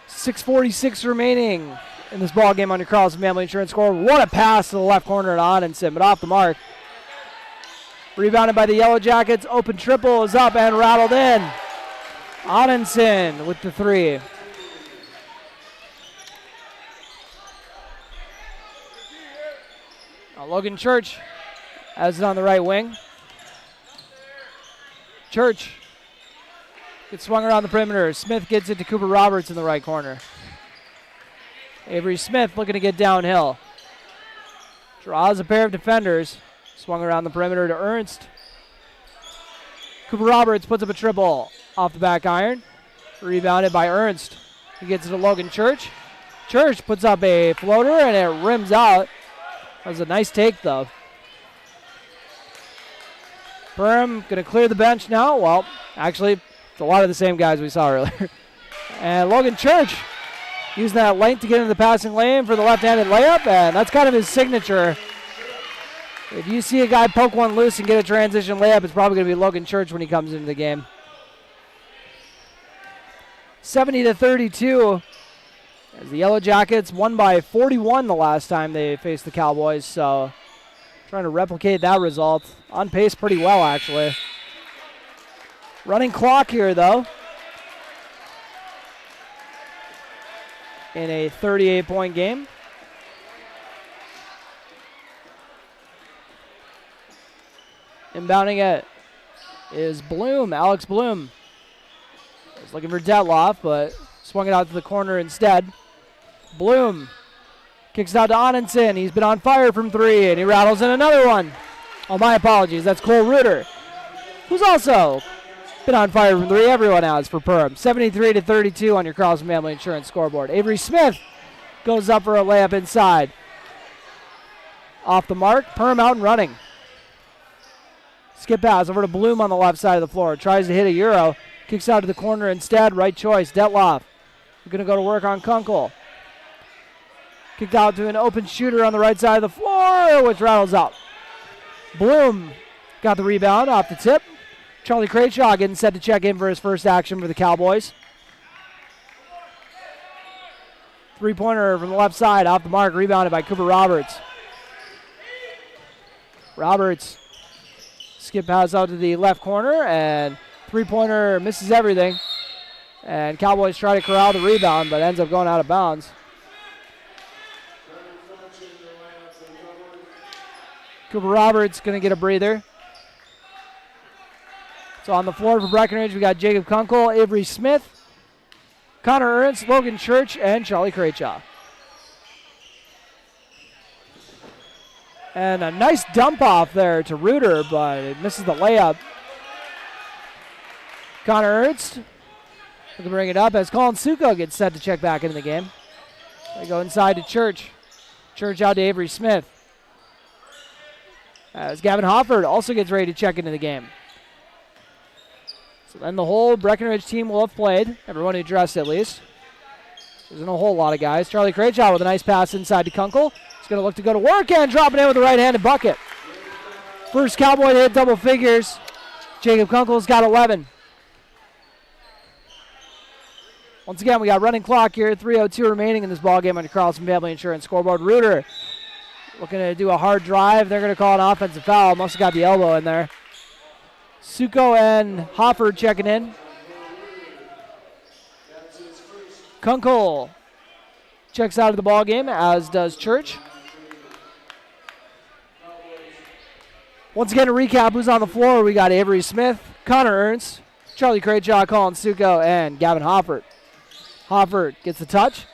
6:46 remaining in this ball game on your Carlson Family Insurance score. What a pass to the left corner at Anundsen, but off the mark. Rebounded by the Yellow Jackets. Open triple is up and rattled in. Anundsen with the 3. A Logan Church has it on the right wing. Church gets swung around the perimeter. Smith gets it to Cooper Roberts in the right corner. Avery Smith looking to get downhill. Draws a pair of defenders. Swung around the perimeter to Ernst. Cooper Roberts puts up a triple off the back iron. Rebounded by Ernst. He gets it to Logan Church. Church puts up a floater and it rims out. That was a nice take though. Perham going to clear the bench now. Well, actually, it's a lot of the same guys we saw earlier. And Logan Church using that length to get into the passing lane for the left-handed layup, and that's kind of his signature. If you see a guy poke one loose and get a transition layup, it's probably going to be Logan Church when he comes into the game. 70-32, as the Yellow Jackets won by 41 the last time they faced the Cowboys, so trying to replicate that result. On pace pretty well, actually. Running clock here, though. In a 38-point game. Inbounding it is Bloom, Alex Bloom. He's looking for Detloff, but swung it out to the corner instead. Bloom kicks it out to Onenson. He's been on fire from three, and he rattles in another one. Oh, my apologies. That's Cole Reuter, who's also been on fire from three. Everyone has for Perham. 73-32 on your Carlson Family Insurance scoreboard. Avery Smith goes up for a layup inside. Off the mark. Perham out and running. Skip pass over to Bloom on the left side of the floor. Tries to hit a Euro. Kicks out to the corner instead. Right choice. Detloff. We're going to go to work on Kunkel. Kicked out to an open shooter on the right side of the floor, which rattles out. Bloom got the rebound off the tip. Charlie Crenshaw getting set to check in for his first action for the Cowboys. Three-pointer from the left side, off the mark, rebounded by Cooper Roberts. Roberts, skip pass out to the left corner, and three-pointer misses everything. And Cowboys try to corral the rebound, but ends up going out of bounds. Cooper Roberts going to get a breather. So on the floor for Breckenridge, we got Jacob Kunkel, Avery Smith, Connor Ernst, Logan Church, and Charlie Crenshaw. And a nice dump off there to Reuter, but it misses the layup. Connor Ernst looking to bring it up as Colin Suko gets set to check back into the game. They go inside to Church. Church out to Avery Smith. As Gavin Hofford also gets ready to check into the game. So then the whole Breckenridge team will have played, everyone who dressed at least. There isn't a whole lot of guys. Charlie Crenshaw with a nice pass inside to Kunkel. He's going to look to go to work and drop it in with a right-handed bucket. First Cowboy to hit double figures. Jacob Kunkel's got 11. Once again, we got running clock here. 3:02 remaining in this ballgame on the Carlson Family Insurance scoreboard. Reuter looking to do a hard drive. They're going to call an offensive foul. Must have got the elbow in there. Suko and Hofford checking in. Kunkel checks out of the ball game, as does Church. Once again, to recap who's on the floor, we got Avery Smith, Connor Ernst, Charlie Crenshaw, Colin Suko, and Gavin Hofford. Hofford gets the touch,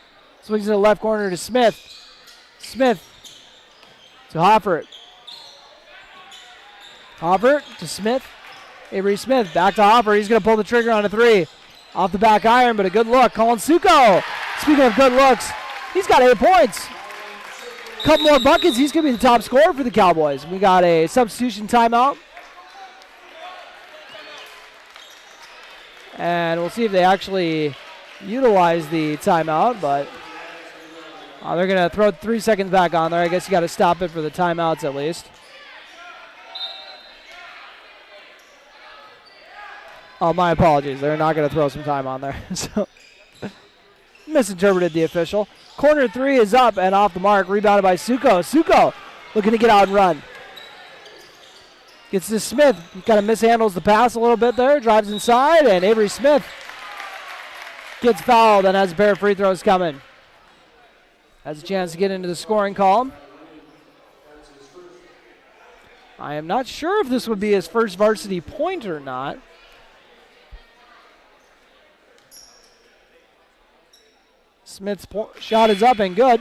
swings to the left corner to Smith. Smith to Hofford. Hofford to Smith. Avery Smith back to Hofford. He's going to pull the trigger on a three. Off the back iron, but a good look. Colin Suko. Speaking of good looks, he's got 8 points. Couple more buckets. He's going to be the top scorer for the Cowboys. We got a substitution timeout. And we'll see if they actually utilize the timeout, but they're going to throw 3 seconds back on there. I guess you got to stop it for the timeouts at least. Oh, my apologies. They're not going to throw some time on there. So misinterpreted the official. Corner three is up and off the mark. Rebounded by Suko. Suko looking to get out and run. Gets to Smith. He kind of mishandles the pass a little bit there. Drives inside, and Avery Smith gets fouled and has a pair of free throws coming. Has a chance to get into the scoring column. I am not sure if this would be his first varsity point or not. Smith's shot is up and good.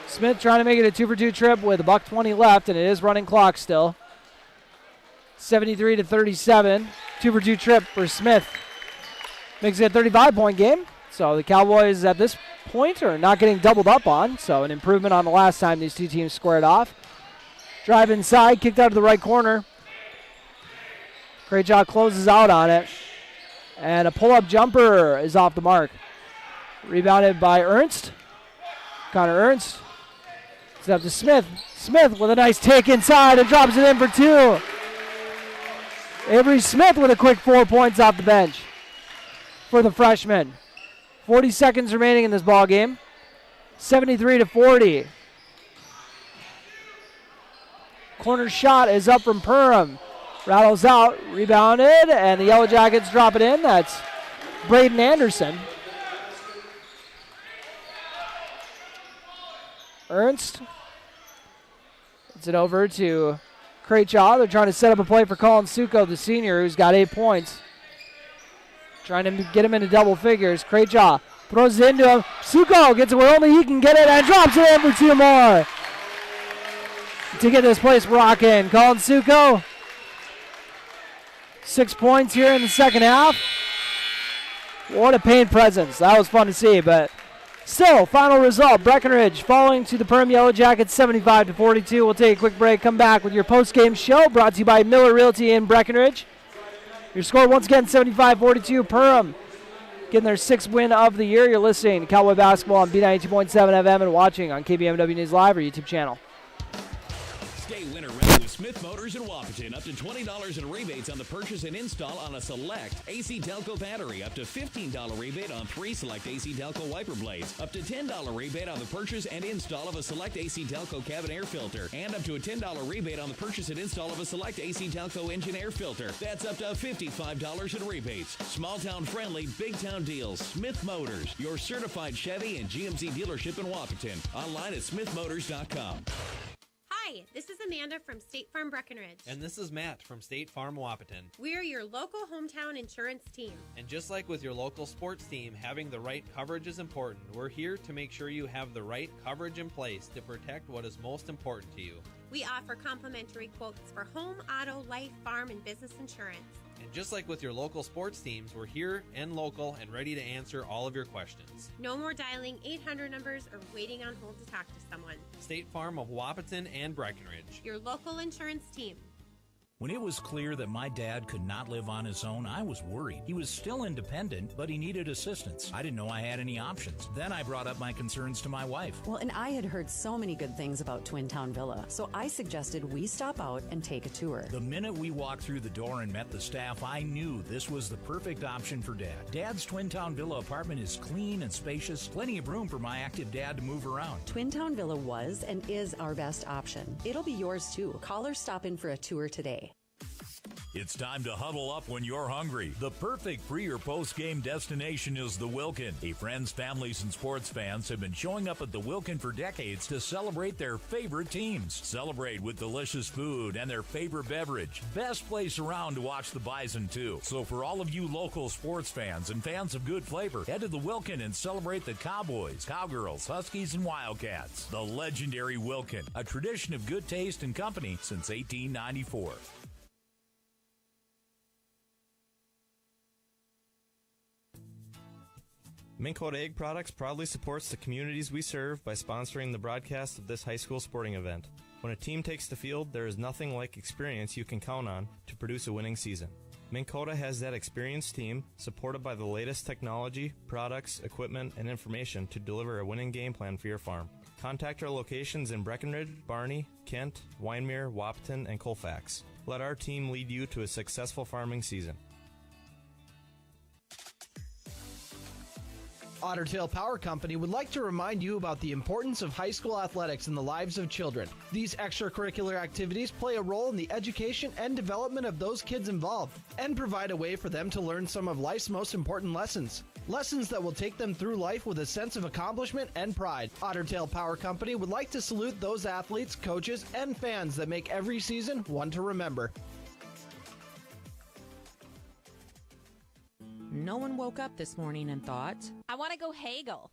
Smith trying to make it a 2-for-2 trip with $1:20 left, and it is running clock still. 73-37, 2-for-2 trip for Smith. Makes it a 35-point game. So the Cowboys at this point are not getting doubled up on, so an improvement on the last time these two teams squared off. Drive inside, kicked out to the right corner. Great job, closes out on it. And a pull-up jumper is off the mark. Rebounded by Ernst. Connor Ernst. It's up to Smith. Smith with a nice take inside and drops it in for two. Avery Smith with a quick 4 points off the bench for the freshman. 40 seconds remaining in this ball game. 73-40. Corner shot is up from Perham. Rattles out, rebounded, and the Yellow Jackets drop it in. That's Braden Anderson. Ernst. It's it over to Craychaw. They're trying to set up a play for Colin Suko, the senior, who's got 8 points. Trying to get him into double figures. Craychaw throws it into him. Suko gets it where only he can get it and drops it in for 2 more. To get this place rocking. Colin Suko. 6 points here in the second half. What a paint presence. That was fun to see, but still, final result, Breckenridge falling to the Perham Yellow Jackets 75-42. We'll take a quick break, come back with your post-game show brought to you by Miller Realty in Breckenridge. Your score once again, 75-42. Perham getting their 6th win of the year. You're listening to Cowboy Basketball on B92.7 FM and watching on KBMW News Live or YouTube channel. Stay winter ready with Smith Motors in Wapaton. Up to $20 in rebates on the purchase and install on a select AC Delco battery. Up to $15 rebate on 3 select AC Delco wiper blades. Up to $10 rebate on the purchase and install of a select AC Delco cabin air filter. And up to a $10 rebate on the purchase and install of a select AC Delco engine air filter. That's up to $55 in rebates. Small town friendly, big town deals. Smith Motors, your certified Chevy and GMC dealership in Wapaton. Online at smithmotors.com. Hi, this is Amanda from State Farm Breckenridge. And this is Matt from State Farm Wapaton. We're your local hometown insurance team. And just like with your local sports team, having the right coverage is important. We're here to make sure you have the right coverage in place to protect what is most important to you. We offer complimentary quotes for home, auto, life, farm, and business insurance. And just like with your local sports teams, we're here and local and ready to answer all of your questions. No more dialing 800 numbers or waiting on hold to talk to someone. State Farm of Wapaton and Breckenridge. Your local insurance team. When it was clear that my dad could not live on his own, I was worried. He was still independent, but he needed assistance. I didn't know I had any options. Then I brought up my concerns to my wife. Well, and I had heard so many good things about Twin Town Villa, so I suggested we stop out and take a tour. The minute we walked through the door and met the staff, I knew this was the perfect option for Dad. Dad's Twin Town Villa apartment is clean and spacious, plenty of room for my active dad to move around. Twin Town Villa was and is our best option. It'll be yours too. Call or stop in for a tour today. It's time to huddle up when you're hungry. The perfect pre- or post-game destination is the Wilkin. Hey, friends, families, and sports fans have been showing up at the Wilkin for decades to celebrate their favorite teams. Celebrate with delicious food and their favorite beverage. Best place around to watch the Bison, too. So for all of you local sports fans and fans of good flavor, head to the Wilkin and celebrate the Cowboys, Cowgirls, Huskies, and Wildcats. The legendary Wilkin, a tradition of good taste and company since 1894. Minn Kota Egg Products proudly supports the communities we serve by sponsoring the broadcast of this high school sporting event. When a team takes the field, there is nothing like experience you can count on to produce a winning season. Minn Kota has that experienced team, supported by the latest technology, products, equipment, and information to deliver a winning game plan for your farm. Contact our locations in Breckenridge, Barney, Kent, Wyndmere, Wapaton, and Colfax. Let our team lead you to a successful farming season. Otter Tail Power Company would like to remind you about the importance of high school athletics in the lives of children. These extracurricular activities play a role in the education and development of those kids involved and provide a way for them to learn some of life's most important lessons. Lessons that will take them through life with a sense of accomplishment and pride. Otter Tail Power Company would like to salute those athletes, coaches, and fans that make every season one to remember. No one woke up this morning and thought, I want to go haggle.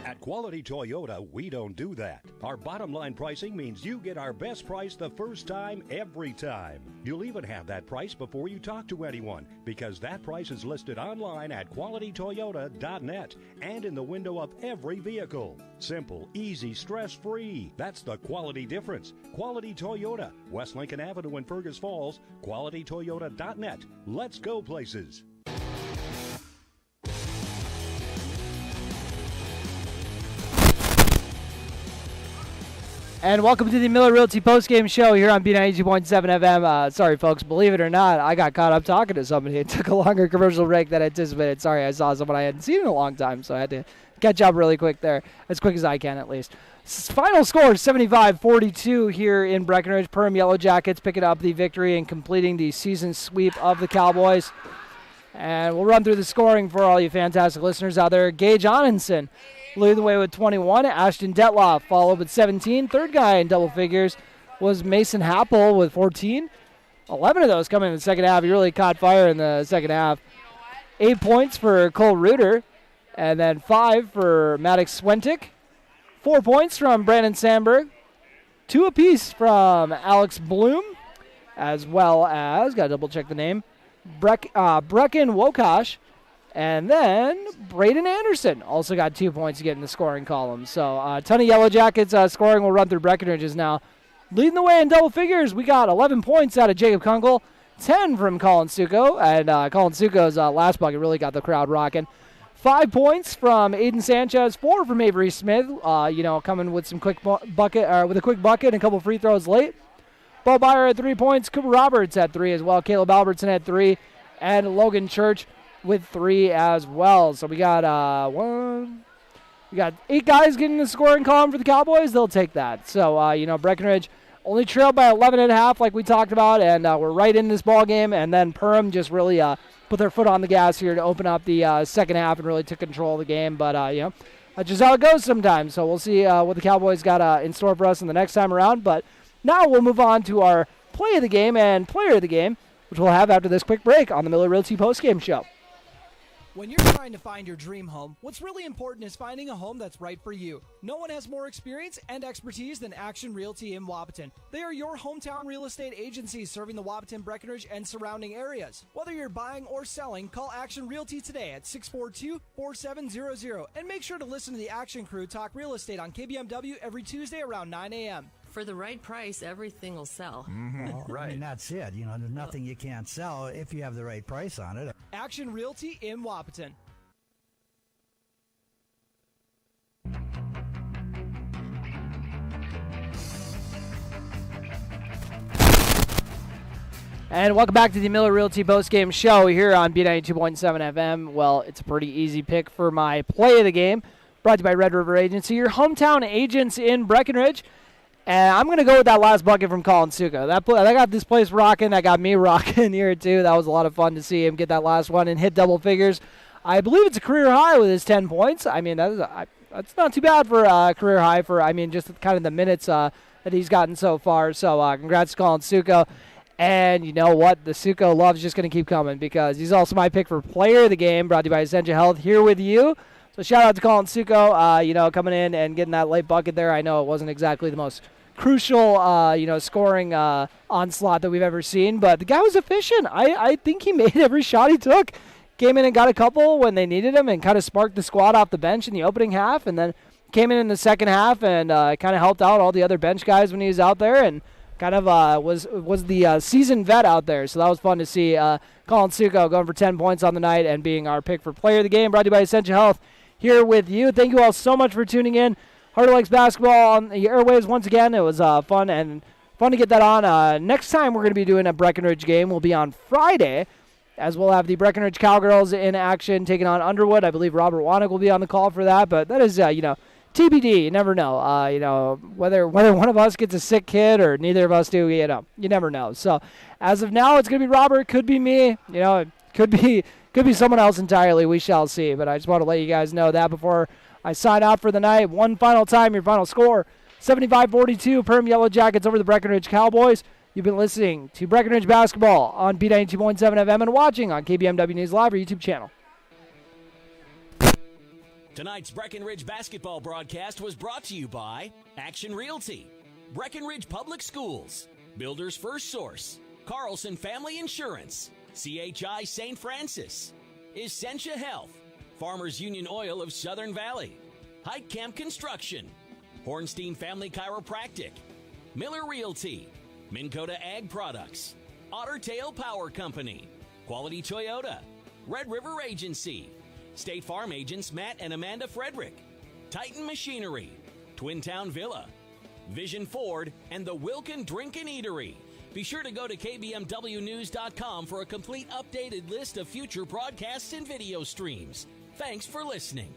At Quality Toyota, we don't do that. Our bottom line pricing means you get our best price the first time, every time. You'll even have that price before you talk to anyone, because that price is listed online at qualitytoyota.net and in the window of every vehicle. Simple, easy, stress-free. That's the quality difference. Quality Toyota, West Lincoln Avenue in Fergus Falls, qualitytoyota.net. Let's go places. And welcome to the Miller Realty postgame show here on B92.7 FM. Sorry, folks, believe it or not, I got caught up talking to somebody. It took a longer commercial break than anticipated. Sorry, I saw someone I hadn't seen in a long time, so I had to catch up really quick there, as quick as I can at least. Final score, 75-42 here in Breckenridge. Perham Yellow Jackets picking up the victory and completing the season sweep of the Cowboys. And we'll run through the scoring for all you fantastic listeners out there. Gage Onenson leading the way with 21. Ashton Detloff followed with 17. Third guy in double figures was Mason Happel with 14. 11 of those coming in the second half. He really caught fire in the second half. 8 points for Cole Reuter, and then 5 for Maddox Swentick. 4 points from Brandon Sandberg. 2 apiece from Alex Bloom, as well as, got to double check the name, Brecken Wokash. And then Braden Anderson also got 2 points to get in the scoring column. So a ton of Yellow Jackets scoring. We'll run through Breckenridge's now. Leading the way in double figures, we got 11 points out of Jacob Kunkel, 10 from Colin Suko. And Colin Suko's last bucket really got the crowd rocking. 5 points from Aiden Sanchez, 4 from Avery Smith, coming with some quick bucket, with a quick bucket and a couple free throws late. Bo Byer had 3 points. Cooper Roberts had 3 as well. Caleb Albertson had 3. And Logan Church with 3 as well. So we got 8 guys getting the scoring column for the Cowboys. They'll take that. So, Breckenridge only trailed by 11.5 like we talked about, and we're right in this ball game. And then Perham just really put their foot on the gas here to open up the second half and really took control of the game. But, that's just how it goes sometimes. So we'll see what the Cowboys got in store for us in the next time around. But now we'll move on to our play of the game and player of the game, which we'll have after this quick break on the Miller Realty postgame show. When you're trying to find your dream home, what's really important is finding a home that's right for you. No one has more experience and expertise than Action Realty in Wapaton. They are your hometown real estate agency serving the Wapaton, Breckenridge, and surrounding areas. Whether you're buying or selling, call Action Realty today at 642-4700. And make sure to listen to the Action Crew talk real estate on KBMW every Tuesday around 9 a.m. For the right price, everything will sell. Well, right. I mean, that's it. There's nothing you can't sell if you have the right price on it. Action Realty in Wapaton. And welcome back to the Miller Realty postgame show here on B92.7 FM. Well, it's a pretty easy pick for my play of the game, brought to you by Red River Agency, your hometown agents in Breckenridge. And I'm going to go with that last bucket from Colin Suko. That got this place rocking. That got me rocking here, too. That was a lot of fun to see him get that last one and hit double figures. I believe it's a career high with his 10 points. I mean, that's not too bad for a career high for, just kind of the minutes that he's gotten so far. So congrats to Colin Suko. And you know what? The Suko love's just going to keep coming because he's also my pick for player of the game, brought to you by Essentia Health, here with you. So shout out to Colin Suko, coming in and getting that late bucket there. I know it wasn't exactly the most crucial, scoring onslaught that we've ever seen, but the guy was efficient. I think he made every shot he took. Came in and got a couple when they needed him and kind of sparked the squad off the bench in the opening half, and then came in the second half and kind of helped out all the other bench guys when he was out there and kind of was the seasoned vet out there. So that was fun to see Colin Suko going for 10 points on the night and being our pick for player of the game, brought to you by Essentia Health, here with you. Thank you all so much for tuning in. Heart of Lakes basketball on the airwaves once again. It was fun to get that on. Next time we're going to be doing a Breckenridge game will be on Friday. as we'll have the Breckenridge Cowgirls in action taking on Underwood. I believe Robert Wanick will be on the call for that, but that is, TBD. You never know. Whether one of us gets a sick kid or neither of us do, you never know. So as of now, it's going to be Robert. Could be me. It could be someone else entirely. We shall see. But I just want to let you guys know that before I sign out for the night. One final time, your final score, 75-42, Perham Yellow Jackets over the Breckenridge Cowboys. You've been listening to Breckenridge Basketball on B92.7 FM and watching on KBMW News Live or YouTube channel. Tonight's Breckenridge basketball broadcast was brought to you by Action Realty, Breckenridge Public Schools, Builders First Source, Carlson Family Insurance, CHI St. Francis, Essentia Health, Farmers Union Oil of Southern Valley, Hike Camp Construction, Hornstein Family Chiropractic, Miller Realty, Minn Kota Ag Products, Otter Tail Power Company, Quality Toyota, Red River Agency, State Farm agents Matt and Amanda Frederick, Titan Machinery, Twin Town Villa, Vision Ford, and the Wilkin Drink and Eatery. Be sure to go to kbmwnews.com for a complete updated list of future broadcasts and video streams. Thanks for listening.